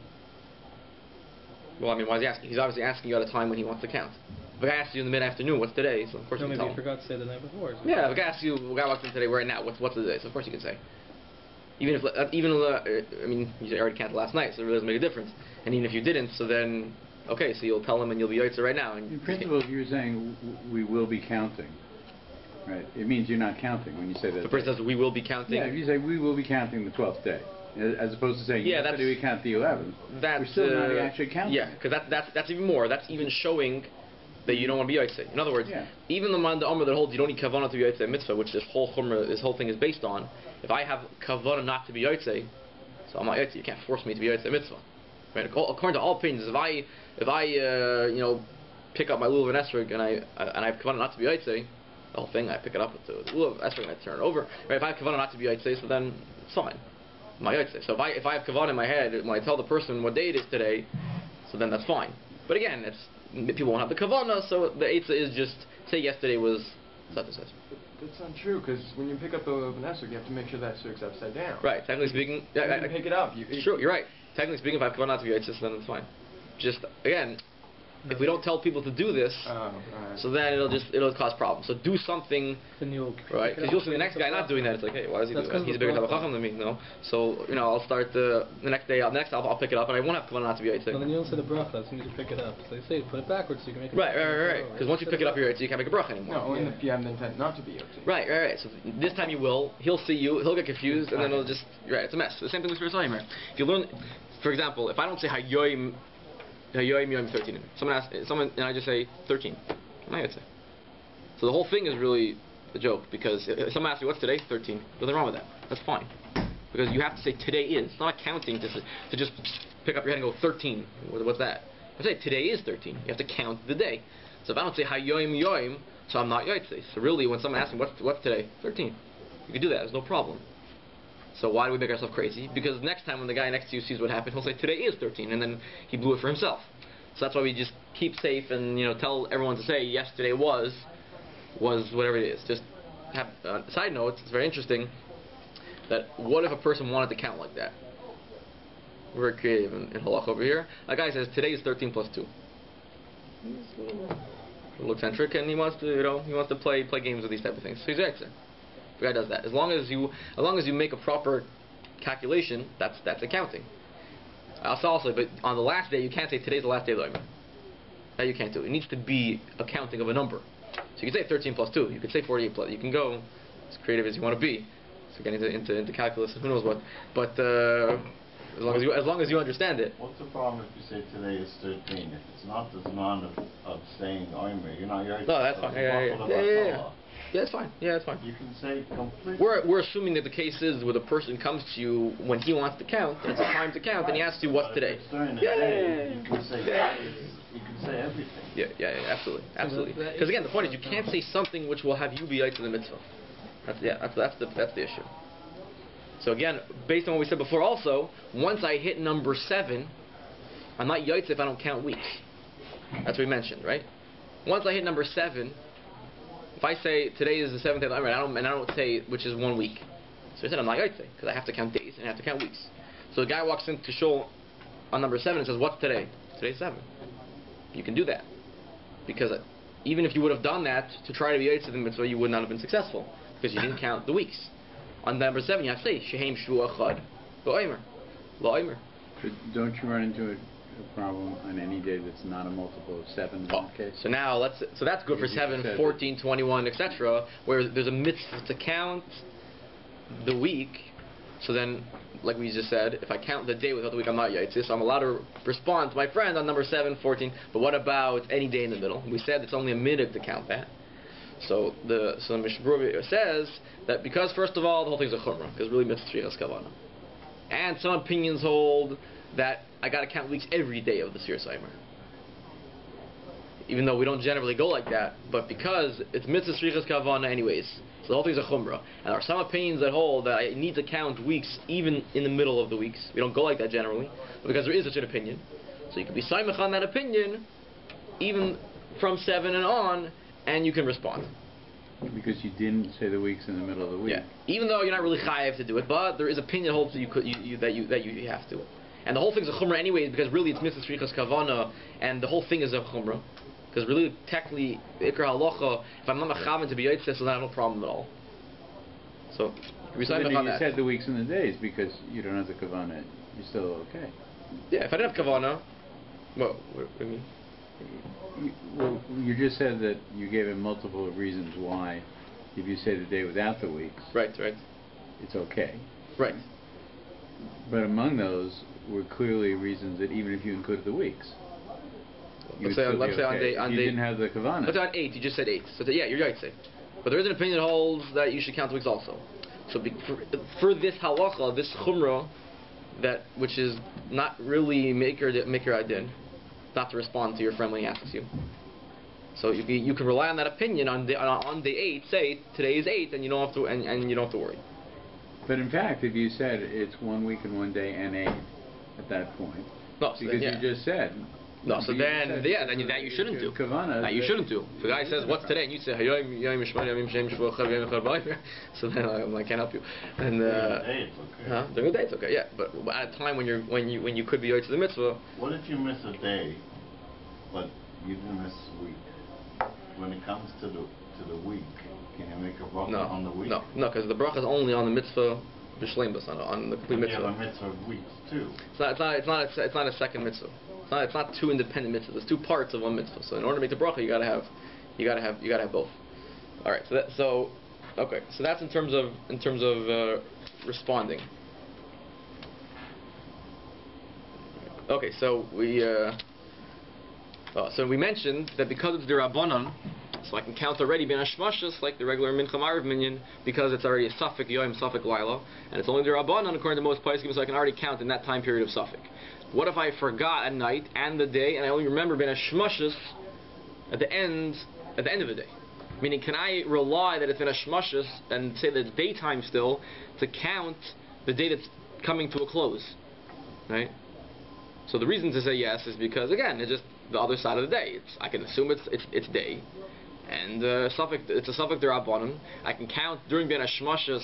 well, I mean, why is he asking? He's obviously asking you at a time when he wants to count. If a guy asks you in the mid-afternoon, what's today? So of course you can maybe tell you him. forgot to say the night before. So Yeah, if a guy asks you, a guy walks in today, right now, what's the day? So of course you can say. Even if, I mean, you already counted last night, so it really doesn't make a difference. And even if you didn't, so then, okay, so you'll tell him and you'll be Yaitse right now. And in principle, if you're saying we will be counting, right? It means you're not counting when you say that. The person says we will be counting. Yeah, if you say we will be counting the 12th day, as opposed to saying yesterday we count the 11th, we're still not actually counting. Yeah, because that's even more. That's even showing that you don't want to be Yaitse. In other words, even the Omer that holds you don't need kavanah to be Yaitse mitzvah, which this whole thing is based on. If I have kavanah not to be Yaitse, so I'm not Yaitse. You can't force me to be Yaitse mitzvah. Right? According to all opinions, if I pick up my lulav and esrog and I have kavanah not to be Yaitse, the whole thing I pick it up with the lulav esrog and I turn it over. Right? If I have kavanah not to be Yaitse, so then it's fine. I'm not Yaitse. So if I have kavanah in my head when I tell the person what day it is today, so then that's fine. But again, people won't have the kavanah, so the eitzah is just say yesterday was such and such. That's not true, because when you pick up the esrog, you have to make sure that esrog's upside down. Right. Technically speaking, you pick it up. Sure, you're right. Technically speaking, if I have kavanah not to be Yaitse, then it's fine. Just again, if we don't tell people to do this, so then it'll cause problems. So do something, right? Because you'll see the next guy not doing that. It's like, hey, why is he doing that? He's a bigger chacham than me, no? So I'll start the next day. I'll pick it up, and I won't have kavanah not to be Yaitse. Well, then you don't say the bracha, so you need to pick it up. So they say put it backwards so you can make it. Right. Because once you pick it up, you're Yaitse, you can't make a bracha anymore. No, if you have the intent not to be Yaitse. Right. So this time you will. He'll see you. He'll get confused, and then it'll just it's a mess. The same thing with Spiritual Omer. If you learn, for example, if I don't say Hayoim 13. Someone and I just say 13. I would say. So the whole thing is really a joke because if someone asks you what's today, 13. Nothing wrong with that. That's fine. Because you have to say today is. It's not counting to just pick up your head and go 13. What's that? I say today is 13. You have to count the day. So if I don't say Hayoim Yoim, so I'm not Yaitse. So really, when someone asks me what's today, 13. You can do that. There's no problem. So why do we make ourselves crazy? Because next time when the guy next to you sees what happened, he'll say today is 13, and then he blew it for himself. So that's why we just keep safe and tell everyone to say yesterday was whatever it is. Just have side note. It's very interesting that what if a person wanted to count like that? We're very creative in halakha over here. A guy says today is 13 plus 2. He's a little eccentric, and he wants to play games with these type of things. So he's Yaitse. The guy does that. As long as you make a proper calculation, that's accounting. Also, but on the last day, you can't say today's the last day of the Omer. That you can't do. It needs to be a counting of a number. So you can say 13 plus 2. You can say 48 plus. You can go as creative as you want to be. So getting into calculus and who knows what. But as long as you understand it. What's the problem if you say today is 13? If it's not the zman of saying Omer, you're not Yaitse. No, that's fine. Yeah. Yeah, it's fine. You can say completely. We're assuming that the case is where the person comes to you when he wants to count, and it's a time to count, and he asks you what's today. You can say you can say everything. Yeah, absolutely. Because again, the point is you can't say something which will have you be Yaitse in the mitzvah. That's the issue. So again, based on what we said before, also once I hit number 7, I'm not Yaitse if I don't count weeks. That's what we mentioned, right? Once I hit number 7. If I say today is the 7th day of the Omer, and I don't say which is 1 week, so I said I'm not Yaitse because I have to count days and I have to count weeks. So the guy walks into shul on number 7 and says, "What's today?" Today's 7. You can do that because even if you would have done that to try to be Yaitse the mitzvah, you would not have been successful because you didn't count the weeks. On number 7, you have to say Shehem Shu Achad Lo Omer. Don't you run into a problem on any day that's not a multiple of 7 in that case? So now that's good for 7, 14, 21, etc. Where there's a mitzvah to count the week. So then, like we just said, if I count the day without the week, I'm not Yaitse. So I'm allowed to respond to my friend on number 7, 14. But what about any day in the middle? We said it's only a minute to count that. So the Mishnah Berurah says that because first of all the whole thing's a chumrah because really mitzvah shrichas kavanah, and some opinions hold that I got to count weeks every day of the Sir Omer. Even though we don't generally go like that, but because it's mitzvah shrichas kavanah anyways, so the whole thing's a chumrah. And there are some opinions that hold that I need to count weeks even in the middle of the weeks. We don't go like that generally, but because there is such an opinion. So you can be saimach on that opinion, even from 7 and on, and you can respond. Because you didn't say the weeks in the middle of the week. Yeah. Even though you're not really chayav to do it, but there is opinion holds that you have to. And the whole thing's a chumrah anyway, because really it's mitzvah shrichas kavana, and the whole thing is a chumrah. Because really, technically, ikar halacha, if I'm not mechaven to be yotzeh, so I have no problem at all. So you said the weeks and the days because you don't have the kavana. You're still okay. Yeah, if I didn't have kavana, what do you mean? Well, you just said that you gave him multiple reasons why, if you say the day without the weeks, right, it's okay. Right. But among those were clearly reasons that even if you included the weeks, let's say on day you didn't have the kavana. Let's say on 8, you just said 8. So yeah, you're right, say. But there is an opinion that holds that you should count the weeks also. So for this halacha, this chumrah, which is not really make your adin, not to respond to your friend when he asks you. So you can rely on that opinion on day 8. Say today is 8, and you don't have to and you don't have to worry. But in fact, if you said it's 1 week and 1 day and 8 at that point, because you just said. No, so then that you shouldn't do. That you shouldn't do. If the guy says what's today, and you say so then I can't help you. And during the day it's okay. Yeah, but at a time when you could be out to the mitzvah. What if you miss a day, but you didn't miss a week? When it comes to the week, can you make a bracha on the week? No, because the bracha is only on the mitzvah b'shleimus, on the complete mitzvah. You have a mitzvah weeks too. It's not a second mitzvah. It's not 2 independent mitzvahs. There's 2 parts of one mitzvah. So in order to make the bracha, you gotta have both. All right. So that's in terms of responding. Okay. So we mentioned that because it's the Rabbanan, so I can count already ben hashmashas like the regular mincha ma'ariv minyan, because it's already a suffix yoyim, suffix laila, and it's only the Rabbanan according to most poskim, so I can already count in that time period of suffix. What if I forgot at night and the day, and I only remember ben hashmashas at the end of the day? Meaning, can I rely that it's ben hashmashas and say that it's daytime still to count the day that's coming to a close, right? So the reason to say yes is because again, it's just the other side of the day. I can assume it's day, and it's a suffix derabanan. I can count during ben hashmashas.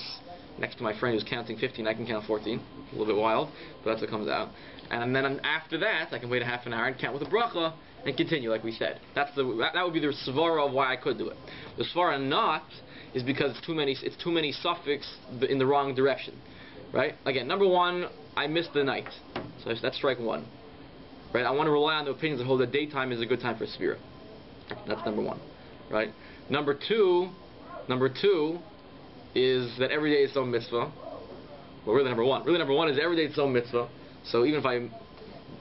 Next to my friend who's counting 15, I can count 14. A little bit wild, but that's what comes out. And then after that, I can wait a half an hour and count with a bracha and continue, like we said. That would be the svara of why I could do it. The svara not is because it's too many suffix in the wrong direction, right? Again, number 1, I missed the night, so that's strike 1, right? I want to rely on the opinions that hold that daytime is a good time for svira. That's number 1, right? Number two is that every day is its own mitzvah. Well, really number one is every day its own mitzvah. So even if I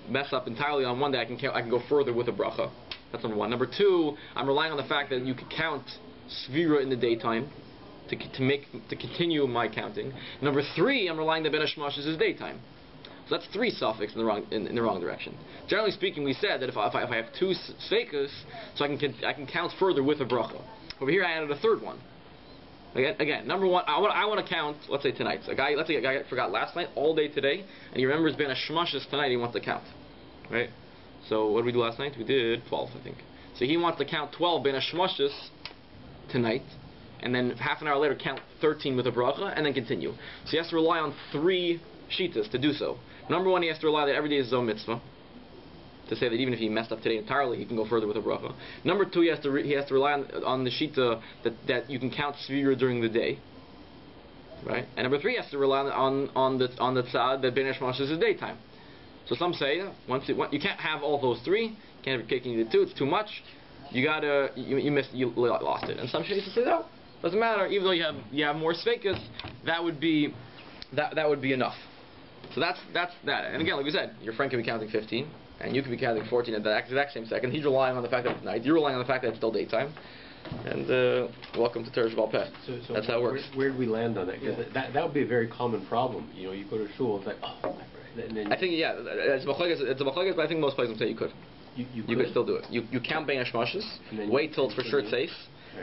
mess up entirely on one day, I can go further with a bracha. That's number 1. Number 2, I'm relying on the fact that you can count svira in the daytime to continue my counting. Number 3, I'm relying that ben hashmashas is daytime. So that's 3 suffix in the wrong direction. Generally speaking, we said that if I have 2 sveikas, so I can count further with a bracha. Over here, I added a 3rd one. Again, number 1, I want to count. Let's say tonight. Let's say a guy forgot last night, all day today, and he remembers ben hashmashas tonight. He wants to count, right? So what did we do last night? We did 12, I think. So he wants to count 12 ben hashmashas tonight, and then half an hour later count 13 with a bracha, and then continue. So he has to rely on 3 shitas to do so. Number 1, he has to rely that every day is his own mitzvah, to say that even if he messed up today entirely, he can go further with a bracha. Number 2, he has to rely on the shita that you can count svira during the day, right? And number 3, he has to rely on the tzad that ben hashmashas is daytime. So some say you can't have all those 3. You can't have your cake and eat it too. It's too much. You lost it. And some shita say no, doesn't matter. Even though you have more sveikas, that would be enough. So that's that. And again, like we said, your friend can be counting 15. And you could be counting 14 at the exact same second. He's relying on the fact that it's night. You're relying on the fact that it's still daytime. And welcome to Teresh Balpeh. So that's how it works. Where do we land on that? Because that would be a very common problem. You know, you go to shul, it's like, and then I think it's a machlokes, but I think most places say you could. You could still do it. You count ben hashmashas, wait till it's for sure it's safe,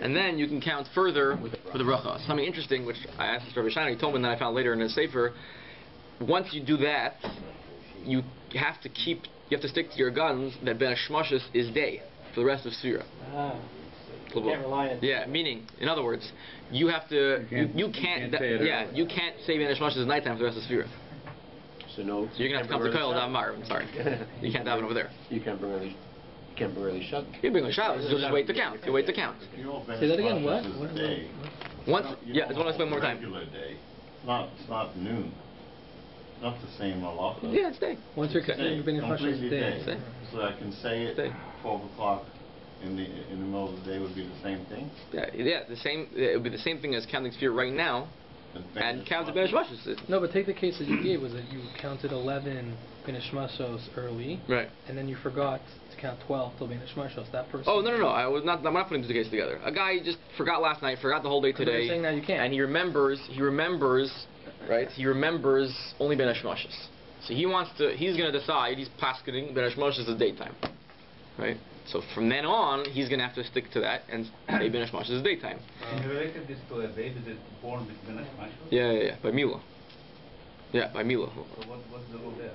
and then you can count further with the bracha. Something interesting, which I asked Rabbi Shiner, he told me, and then I found later in his sefer. Once you do that, you have to stick to your guns that ben hashmashas is day. for the rest of Sfira. You can't rely on it. Yeah, meaning, in other words, you have to, you can't you can't say Ben Ishmash is nighttime for the rest of Sfira. So no. So you're gonna have to come to Koil Daven Marav. I'm sorry, you can't daven over there. You can't bring early. You can't bring early shut. You bring early Shabbos. You'll just wait to count. You wait to count. Say that again. What? Once, yeah, I just want to explain one more time. Regular day. It's not noon. Not the same halacha. Yeah, it's day. Once you're completely day. day. So I can say it 12 o'clock in the middle of the day would be the same thing? Yeah, the same. It would be the same thing as counting Sfira right now, and counting Ben Ishmashos. No, but take the case that you gave, was that you counted 11 Ben Ishmashos early, right? And then you forgot to count 12 till Ben Ishmashos. That person. Oh no! I'm not putting the case together. A guy just forgot last night, forgot the whole day today. Saying that you can't. And he remembers, right? He remembers only Ben Ishmashos. So he's going to decide. He's paskening Ben Ishmashos is daytime, right? So from then on, he's going to have to stick to that and say Ben Ishmashos is daytime. And related this to a baby that's born with Ben Ishmashos? Yeah, by Mila. Yeah, by Mila. So what's the rule there?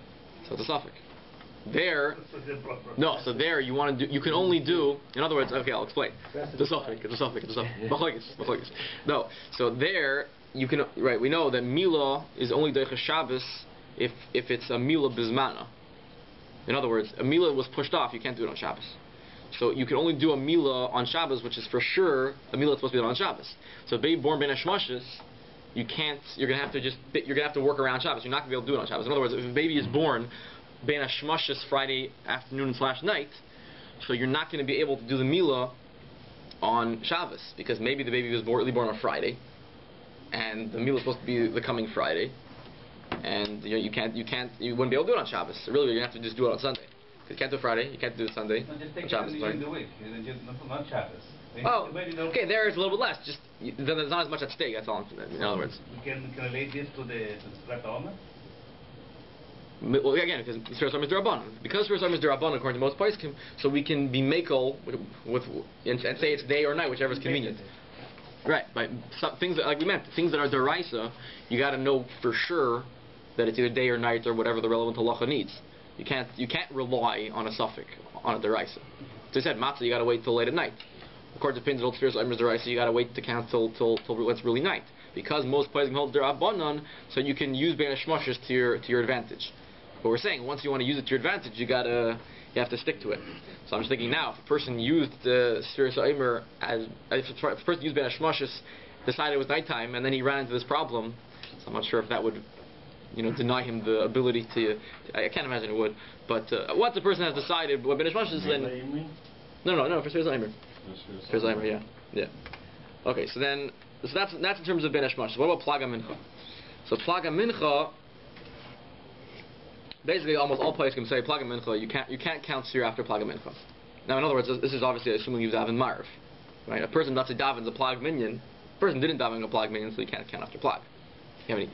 So it's a suffix. There, no. So there, you want to do. You can only do. In other words, okay, I'll explain. It's a suffix. Machlokes. No. So there, you can. Right. We know that Mila is only Deicha Shabbos if it's a Mila Bismana. In other words, a Mila was pushed off. You can't do it on Shabbos. So you can only do a Mila on Shabbos, which is for sure a Mila that's supposed to be done on Shabbos. So a baby born Ben Ishmashos, you can't. You're gonna have to work around Shabbos. You're not gonna be able to do it on Shabbos. In other words, if a baby is born Ben Ishmashos Friday afternoon / night, so you're not going to be able to do the Mila on Shabbos because maybe the baby was really born on Friday, and the Mila is supposed to be the coming Friday, and you wouldn't be able to do it on Shabbos. So really, you're going to have to just do it on Sunday. Because you can't do it Friday, you can't do it Sunday. No, just take on Shabbos, it during the week, not Shabbos. Oh, okay, there it's a little bit less. Just there's not as much at stake. That's all. In other words, you can relate this to the spread Omer. Well, again, because Sfiras Omer is D'Rabbanan. Because Sfiras Omer is D'Rabbanan, according to most poskim, so we can be makel and say it's day or night, whichever is convenient. Right, but some things that, like we meant, things that are deraisa, you got to know for sure that it's either day or night or whatever the relevant halacha needs. You can't rely on a suffix on a deraisa. So I said matzah, you got to wait till late at night. According to Pinzol, Sfiras Omer is deraisa, you got to wait to count till it's really night. Because most poskim hold D'Rabbanan, so you can use Ben Ishmashos to your advantage. But we're saying once you want to use it to your advantage, you have to stick to it. So I'm just thinking now, if a person used the Sfiras Omer if a person used Ben Ishmashos, decided it was nighttime, and then he ran into this problem, so I'm not sure if that would, deny him the ability to. I can't imagine it would. But once the person has decided what Ben Ishmashos, then no, for Sfiras Omer. Sfiras Omer, yeah. Okay, so that's in terms of Ben Ishmashos. What about Plaga Mincha? So Plaga Mincha. Basically, almost all places can say Plaga Mincha. You can't count Sfira after Plaga Mincha. Now, in other words, this is obviously assuming you daven Marv, right? A person that's davens a Plag Minyan. A person didn't daven a Plag Minyan, so you can't count after Plag. Right?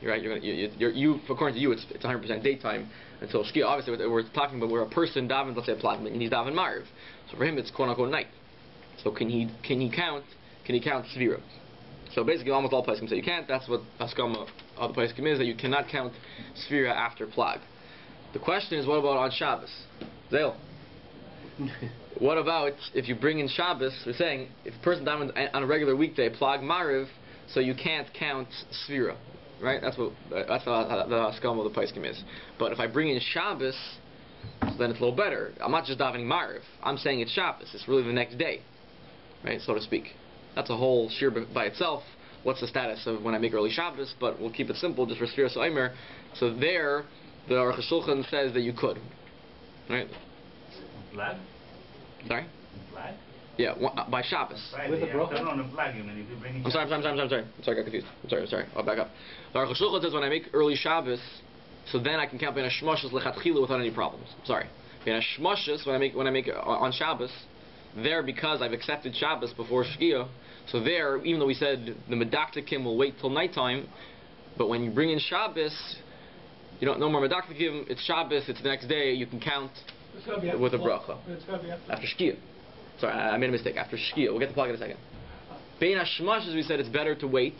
According to you, it's 100% daytime until Shkia. Obviously, we're talking about where a person davens, let's say a Plag Minyan, he's daven Marv. So for him, it's quote unquote night. So can he count Sfira? So basically, almost all places can say you can't. That's what Haskama of the place is, that you cannot count Sfira after Plag. The question is, what about on Shabbos? Zale. What about if you bring in Shabbos? We're saying if a person davens on a regular weekday, Plag Mariv, so you can't count Sfira, right? That's how the Haskama of the Paiskim is. But if I bring in Shabbos, so then it's a little better. I'm not just davening Mariv. I'm saying it's Shabbos. It's really the next day, right, so to speak. That's a whole shir by itself. What's the status of when I make early Shabbos? But we'll keep it simple, just for Sfiras Omer. So there, the Aruch HaShulchan says that you could, right? Flag? Sorry? Flag? Yeah, by Shabbos. With a broken on a flag, if you bring in I'm sorry, I got confused. I'm sorry. I'll back up. The Aruch HaShulchan says when I make early Shabbos, so then I can count Ben Ishmashos lechatchila without any problems. Sorry. Ben Ishmashos, when I make on Shabbos, there, because I've accepted Shabbos before Shkia, so there, even though we said the Medaktikim will wait till nighttime, but when you bring in Shabbos, you don't no more Medaktikim, it's Shabbos, it's the next day, you can count with a bracha. It's got to be after Shkia. Sorry, I made a mistake. After Shkia. We'll get the plug in a second. Bein HaShmashos, we said it's better to wait.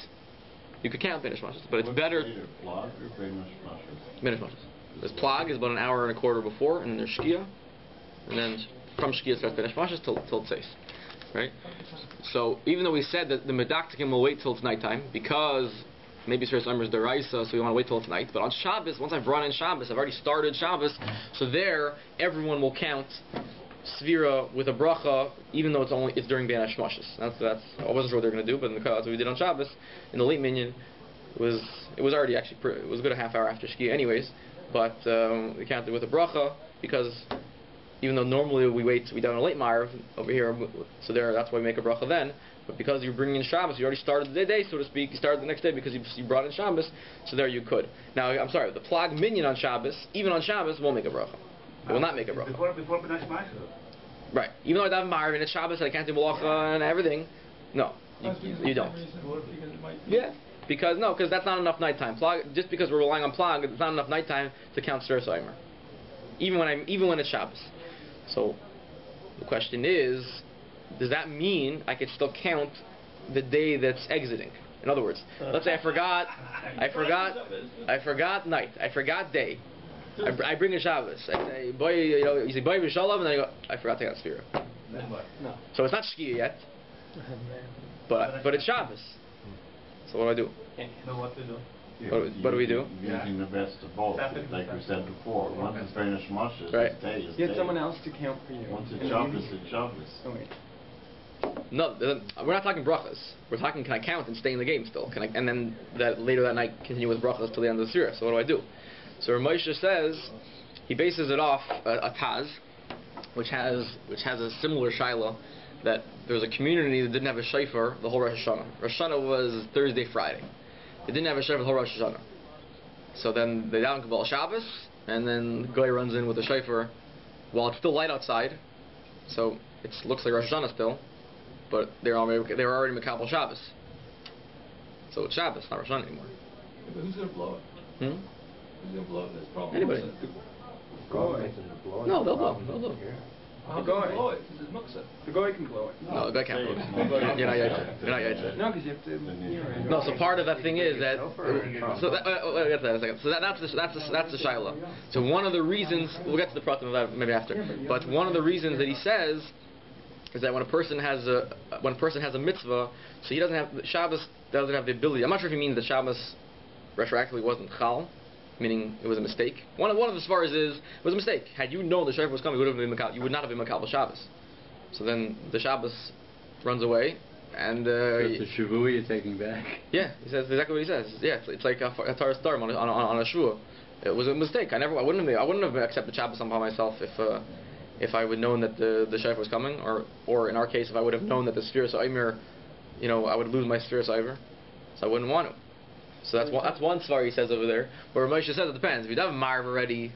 You could count Bein HaShmashos, but it's better. Plag or Bein HaShmashos? Bein HaShmashos. This plag is about an hour and a quarter before, and then there's Shkia, and then from Shkia starts Ben Hashmashas till Tzeis, right? So even though we said that the Medaktikim will wait till it's nighttime because maybe Sfiras Omer is deraisa, so we want to wait till it's night. But on Shabbos, once I've brought in Shabbos, I've already started Shabbos, so there everyone will count Svira with a bracha, even though it's during Ben Hashmashas. That's I wasn't sure what they were going to do, but in the that's what we did on Shabbos in the late minyan. It was already actually it was a good half hour after Shkia, anyways. But we counted with a bracha because even though normally we done a late Ma'ariv over here, so that's why we make a bracha then. But because you're bringing in Shabbos, you already started the day, so to speak. You started the next day because you brought in Shabbos, so there you could. Now, I'm sorry, the plag minyan on Shabbos, even on Shabbos, won't make a bracha. It will not make a bracha. Before Ben Hashmashas. Right. Even though I have Ma'ariv and it's Shabbos and I can't do malacha and everything, no, you don't. Yeah. Because that's not enough nighttime. Just because we're relying on plag, it's not enough nighttime to count Sfiras Omer. Even when it's Shabbos. So the question is, does that mean I could still count the day that's exiting? In other words, let's say I forgot night, I forgot day. I bring a Shabbos. I say, boy, you say boy v'shalom, and then I go, I forgot to count Sfira. No. So it's not Shkia yet, but it's Shabbos. So what do? And you know what to do. What do we do? Using the best of both, like we said before. Once it's Ben Hashmashas, right. It's day. Get someone else to count for you. Once it's Shabbos, it's Shabbos. Oh, wait. No, we're not talking brachas. We're talking, can I count and stay in the game still? And then later that night continue with brachas till the end of the Sira. So what do I do? So Moshe says he bases it off a Taz, which has a similar shaila, that there was a community that didn't have a shofar the whole Rosh Hashanah. Rosh Hashanah was Thursday, Friday. They didn't have a shofar the whole Rosh Hashanah. So then they daven Kabbalah Shabbos, and then the guy runs in with a shofar while it's still light outside. So it looks like Rosh Hashanah still, but they were already Makabel Shabbos. So it's Shabbos, not Rosh Hashanah anymore. But who's going to blow it? Who's going to blow it? That's probably anybody. No, they'll blow. How can you blow it? Because it's muksa. The guy can blow it. No, the guy can't blow it. You're not yaitse. No, because you have to. No, so part of that thing is that. So we'll get to that in a second. So that's the shaila. So one of the reasons we'll get to the pratim of that maybe after. But one of the reasons that he says is that when a person has a mitzvah, so he doesn't have Shabbos doesn't have the ability. I'm not sure if he means that Shabbos retroactively wasn't chal, meaning it was a mistake. One of the svaras is it was a mistake. Had you known the shofar was coming, you would not have been makabel Shabbos. So then the Shabbos runs away, and the shavua you're taking back. Yeah, he says exactly what he says. Yeah, it's like a Taras Dharm on a shua. It was a mistake. I wouldn't have accepted Shabbos by myself if I would known that the shofar was coming, or in our case, if I would have known that the Sfiras Omer, I would lose my Sfiras Omer, so I wouldn't want to. So that's one svar he says over there. But Moshe says it depends. If you don't have Ma'ariv already,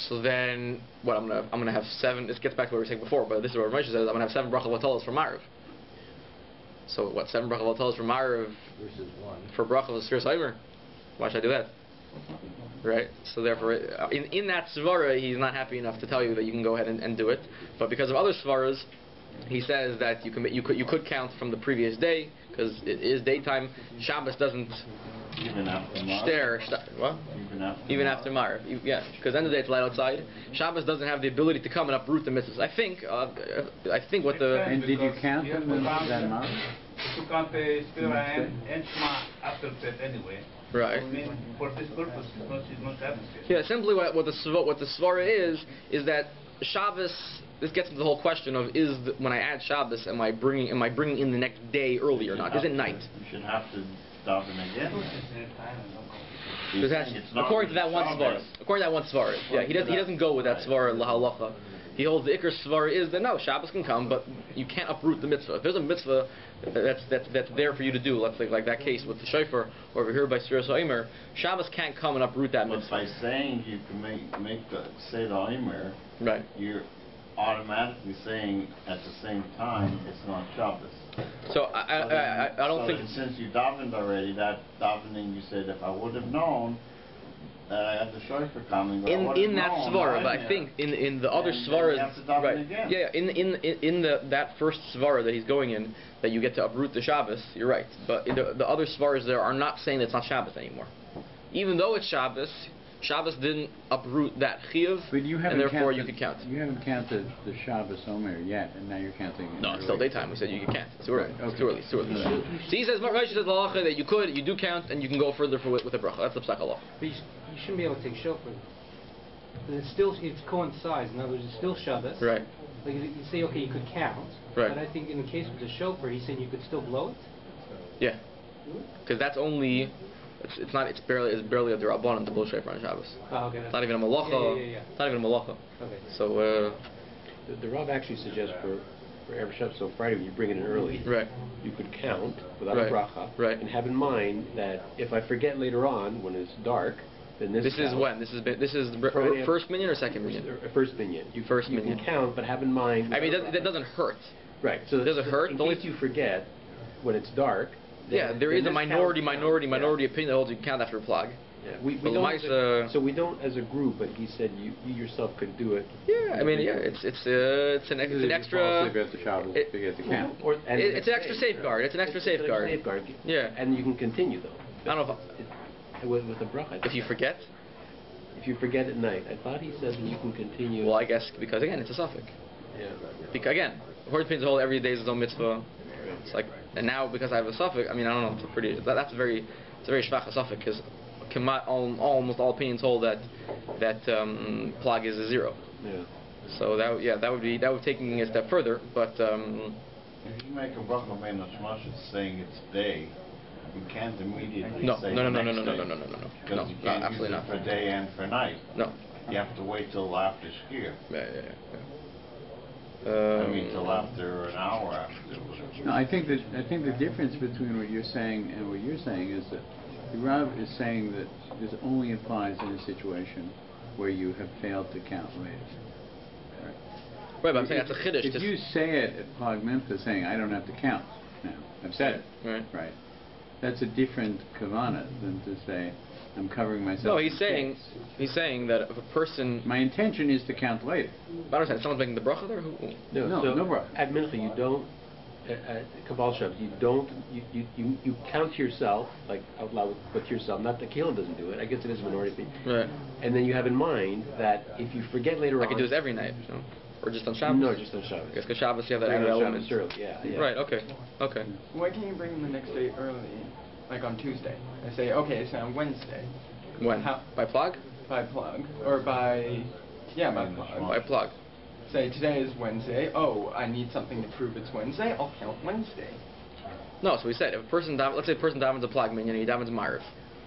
so then what? I'm gonna have 7. This gets back to what we were saying before, but this is what Moshe says. I'm gonna have 7 bracha v'tolos for Ma'ariv. So what? 7 bracha v'tolos for Ma'ariv versus 1 for bracha v'Sfiras Omer. Why should I do that? Right. So therefore, in that svara, he's not happy enough to tell you that you can go ahead and do it. But because of other svaras, he says that you could count from the previous day because it is daytime. Shabbos doesn't even after Ma'ariv. What? Even after Ma'ariv. Yeah, because end of the day it's light outside. Shabbos doesn't have the ability to come and uproot the mitzvahs. I think what the. And did you count them in that Ma'ariv? To count the Sfira and Shema after that anyway. Right. For this purpose, it's not Shabbos. Yeah, simply what the svara is that Shabbos. This gets into the whole question of when I add Shabbos, am I bringing in the next day early or not? Is it night? You should have to daven again. According to that one svara. Yeah, he doesn't go with that svara lahalacha. He holds the ikar svara is that no, Shabbos can come, but you can't uproot the mitzvah. If there's a mitzvah that's there for you to do, let's say like that case with the shofar, or over here by Sfiras Omer, Shabbos can't come and uproot that mitzvah. But by saying you can say the Omer, right, you're automatically saying at the same time it's not Shabbos. So I don't think since you davened already, that davening you said if I would have known that I had the shofar coming, in that svara, but I think in the other svaras, right? Again. Yeah, in that first svara that he's going in, that you get to uproot the Shabbos. You're right, but the other svaras there are not saying that it's not Shabbos anymore. Even though it's Shabbos, Shabbos didn't uproot that chiyuv, and therefore you could count. You haven't counted the Shabbos Omer yet, and now you're counting. No, it's still daytime. We said you can't. It's too early. Right, okay. It's too early. It's too early. So he says, Rashi says halacha that you do count, and you can go further with a bracha. That's the psak halacha. But you shouldn't be able to take shofar. It coincides. In other words, it's still Shabbos. Right. Like you say, okay, you could count. Right. But I think in the case with the shofar, he said you could still blow it. Yeah. Because that's only. It's barely a derabbanan to blow shofar on Shabbos. Oh, okay. It's not even a malacha. Yeah. It's not even a malacha. Okay. So. The Rav actually suggests for every Shabbos on Friday when you bring it in early, right, you could count without right. a bracha, right. and have in mind that if I forget later on when it's dark, then this is when this is the first minyan or second minyan? First minyan. You can count, but have in mind. I mean, that doesn't hurt. Right. So does it hurt? In case you forget when it's dark. Yeah, there is a minority opinion that holds you can count after a plug. Yeah, we don't. So we don't as a group, but he said you yourself could do it. Yeah, I mean, yeah, it's an extra. It's an extra safeguard. It's an extra safeguard. Yeah, and you can continue though. I don't know if with the bracha. If you forget. If you forget at night, I thought he said that you can continue. Well, I guess because again, it's a suffix. Yeah. Because again, according to the whole every day is his own mitzvah. It's like, and now because I have a suffix, I mean, I don't know. It's a very shvach suffix because almost all opinions hold that plag is a zero. Yeah. So that would be taking a step further, but. If you make a bracha ben hashmash saying it's day, you can't immediately say No. Because you can't absolutely use it for day and for night. No. You have to wait till after shkir. Yeah. I mean, till after an hour after. No, I think the difference between what you're saying and what you're saying is that the Rav is saying that this only applies in a situation where you have failed to count later. Right, but I'm saying that's a chiddush. If you say it at Plag Mincha, saying I don't have to count now, I've said it. Right. That's a different kavana than to say I'm covering myself. No, he's saying that if a person. My intention is to count later. But I understand. Someone's making the bracha there. No bracha. At mincha you don't. At Kabbalah Shabbos you don't. You count to yourself like out loud, but to yourself. Not the Kehillah doesn't do it. I guess it is a minority thing. Right. And then you have in mind that if you forget later on. I could do this every night. No? Or just on Shabbos? No, just on Shabbos. Yes, because Shabbos you have that extra element. Early. Yeah. Right. Okay. Why can't you bring them the next day early? Like on Tuesday. I say, okay, it's on Wednesday. When? By plug? By plug. Or by plug. By plug. Say today is Wednesday. Oh, I need something to prove it's Wednesday. I'll count Wednesday. No, so we said if a person let's say a person davens a plug minyan and he davens Ma'ariv.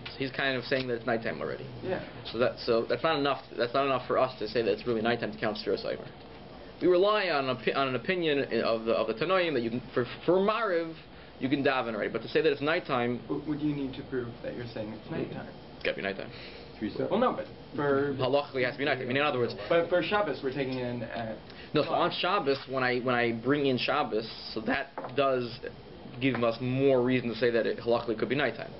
So he's kind of saying that it's nighttime already. Yeah. So that's not enough. That's not enough for us to say that it's really nighttime to count Sfiras Omer. We rely on an opinion of the Tanoim that you can for Ma'ariv you can daven already, but to say that it's nighttime. Would you need to prove that you're saying it's nighttime? It's got to be nighttime. Well, no, but for halachically it has to be nighttime. I mean, in other words. But for Shabbos, we're taking it in at. No, so on Shabbos, when I bring in Shabbos, so that does give us more reason to say that it halachically could be nighttime.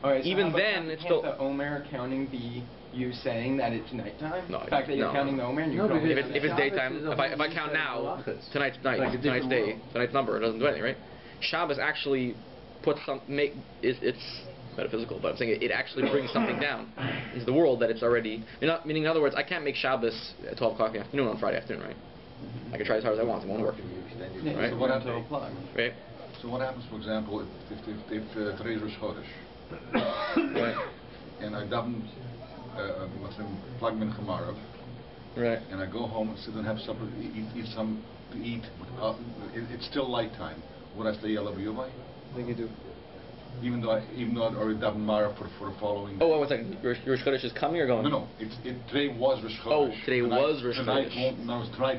All right, so even then, it's still. Can't the Omer counting be you saying that it's nighttime? No, the fact that you're counting the Omer and you don't. If it's daytime, if I count now, tonight's number, it doesn't do anything, right? Shabbos actually puts it's metaphysical, but I'm saying it actually brings something down into the world that it's already. Meaning, in other words, I can't make Shabbos at 12 o'clock in the afternoon on Friday afternoon, right? I can try as hard as I want, it won't work. Right? So what happens? Right. So what happens, for example, if today is Rosh Chodesh, right? And I daven plug mincha Ma'ariv, right? And I go home and sit and have supper, eat some to eat. It's still light time. Would I stay Yelav Yuvai? I think you do. Even though I'd already daven Ma'ariv for the following. Oh, 1 second. Rosh Chodesh is coming or going? No. Today was Rosh Chodesh. Oh, today was Rosh Chodesh.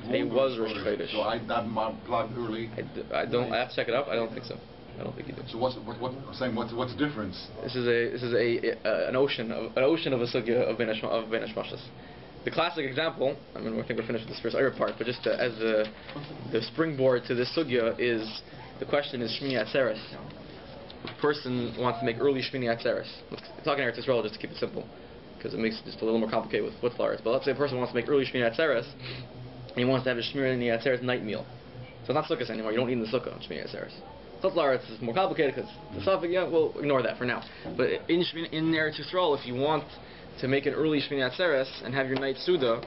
Today was Rosh Chodesh. So I daven Ma'ariv plug early. I have to check it up. I don't think so. I don't think you do. So what's the difference? This is an ocean of a sugya of Ben Hashmashas. The classic example, I think we're finished with this first other part, but just as the springboard to this sugya is the question is Shmini Atzeres. The person wants to make early Shmini Atzeres. Let's talk in Eretz Yisrael just to keep it simple, because it makes it just a little more complicated with what's Laretz. But let's say a person wants to make early Shmini Atzeres, and he wants to have a Shmini Atzeres night meal. So it's not sukkahs anymore. You don't eat in the sukkah on Shmini Atzeres. Laretz is more complicated because the suffix. Yeah, we'll ignore that for now. But in Eretz Yisrael, if you want to make an early Shmini Atzeres and have your night Suda,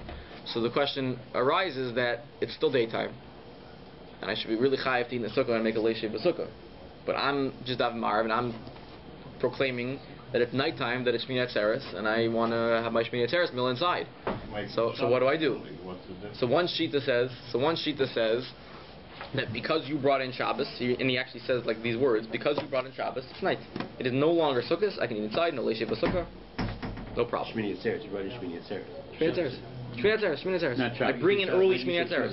so the question arises that it's still daytime, and I should be really chayav to eat in the sukkah and make a leishe b'sukkah. But I'm just davin ma'ariv, and I'm proclaiming that it's nighttime, that it's Shmini Atzeres, and I want to have my Shmini Atzeres meal inside. So what do I do? So one shita says that because you brought in Shabbos, and he actually says like these words, because you brought in Shabbos, it's night. It is no longer sukkahs. I can eat inside, no leishe b'sukkah, no problem. Shmini Atzeres, you brought in Shmini Atzeres. Shmini Atzeres. I bring in early Shmini Atzeres.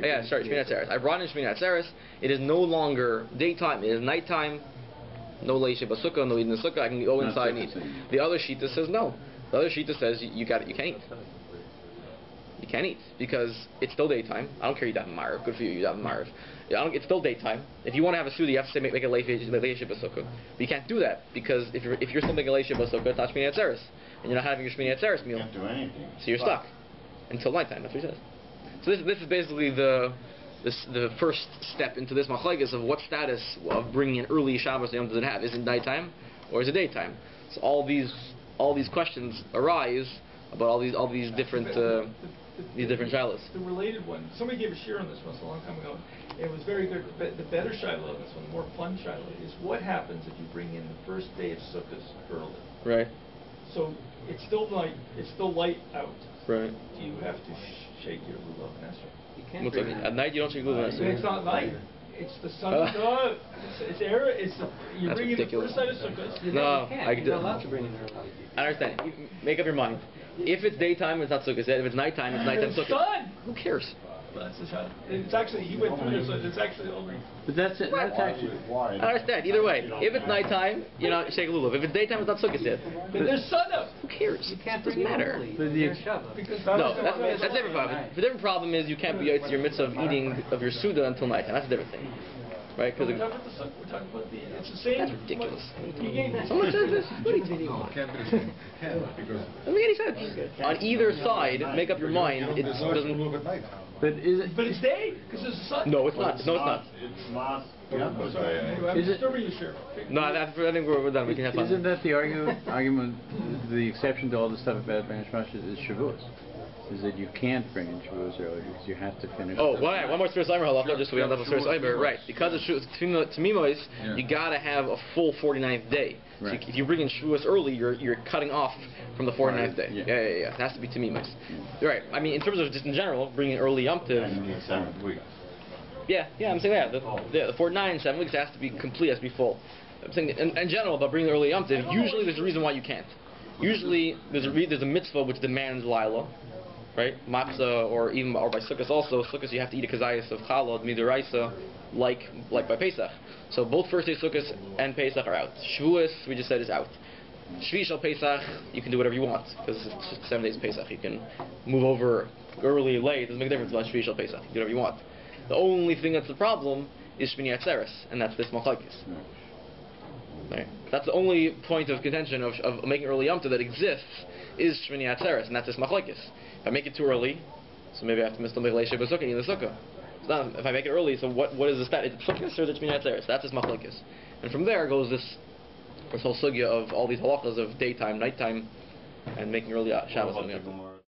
Yeah, sorry, Shmini Atzeres. I brought in Shmini Atzeres. It is no longer daytime. It is nighttime. No leishe b'sukkah, no eating in the sukkah. I can go inside and eat. The other shita says no. The other shita says you can't eat. You can't eat because it's still daytime. I don't care you daven ma'ariv. Good for you, you daven ma'ariv. It's still daytime. If you want to have a suda, you have to say make a leishe b'sukkah. But you can't do that because if you're still making a leishe b'sukkah, it's not Shmini Atzeres, and you're not having your Shmini Atzeres meal. You can't do anything. So you're stuck until nighttime. That's what he says. So this is basically the first step into this machlekes of what status of bringing an early Shabbos Yom does it have? Is it nighttime or is it daytime? So all these questions arise about all these different shilas. The related one, somebody gave a shir on this one a long time ago. It was very good. But the better shilah of this one, the more fun shilah, is what happens if you bring in the first day of Sukkot early? Right. So it's still light out. Right. Do you have to shake your lulav and esrog? You can't bring it. At night you don't shake lulav and esrog. It's not night. It's the sun's up. It's era. You bring in the first night of Sukkot. No, You're not allowed to bring in early. I understand. Make up your mind. If it's daytime, it's not sukkah. If it's nighttime, it's nighttime sukkah. Sun. Who cares? Well, that's the shot. It's actually, he went through this, so it's actually only... But that's actually... I understand. Either way, if it's nighttime, you're not shake lulav. If it's daytime, it's not sukkah yet. But there's sun up. Who cares? You can't It doesn't bring it matter. early. But No, that's a different problem. The different problem is you can't be your mitzvah of eating of your suda until nighttime. That's a different thing. Right? We're talking about the sukkah. We're talking about the... It's the same... That's ridiculous. He gave Someone says this? What are you doing? Can't be the same. Can't, because... Doesn't make any sense. On either side, make up your mind. It There's always a doesn't... little bit night. But is it... But it's day, because there's sun. No, it's not. No, it's not. It's not. I'm sorry, anyway, I'm Is it- disturbing you, Sheriff. No, I think we're done. We can have fun. Isn't that the argument, the exception to all the stuff about Banish Rushes is Shavuos? Is that you can't bring in Shavuos early because you have to finish... Oh, one more Sfiras Omer halacha, just so we don't have a Sfiras Omer. Right, because it's Tamimos, you gotta have a full 49th day. So Right. if you bring in Shavuos early, you're cutting off from the 49th day. Yeah. Yeah. It has to be Tamimos. Right. I mean, in terms of just in general, bringing early Yom Tov. And the 7th week. Yeah, I'm saying the 49 7 weeks has to be complete, has to be full. I'm saying in general about bringing early Yom Tov. Usually there's a reason why you can't. Usually there's a mitzvah which demands Lila. Right, matzah, or by sukkahs also. Sukkahs you have to eat a kazayas of challah midiraisa, like by Pesach. So both first day sukkahs and Pesach are out. Shavuos we just said is out. Shvi shel Pesach you can do whatever you want because it's just 7 days Pesach. You can move over early, late. It doesn't make a difference about Shvi shel Pesach. You can do whatever you want. The only thing that's the problem is Shmini Atzeres, and that's this machlekes. Right. That's the only point of contention of making early Yom Tov that exists is Shmini Atzeres, and that's this machlekes. If I make it too early, so maybe I have to miss the leishe b'sukkah in the sukkah. So if I make it early, so what is the stat? Is it sukkahs or is it Shmini Atzeres? That's this machlekes. And from there goes this whole sugya of all these halachas of daytime, nighttime, and making early Shabbos.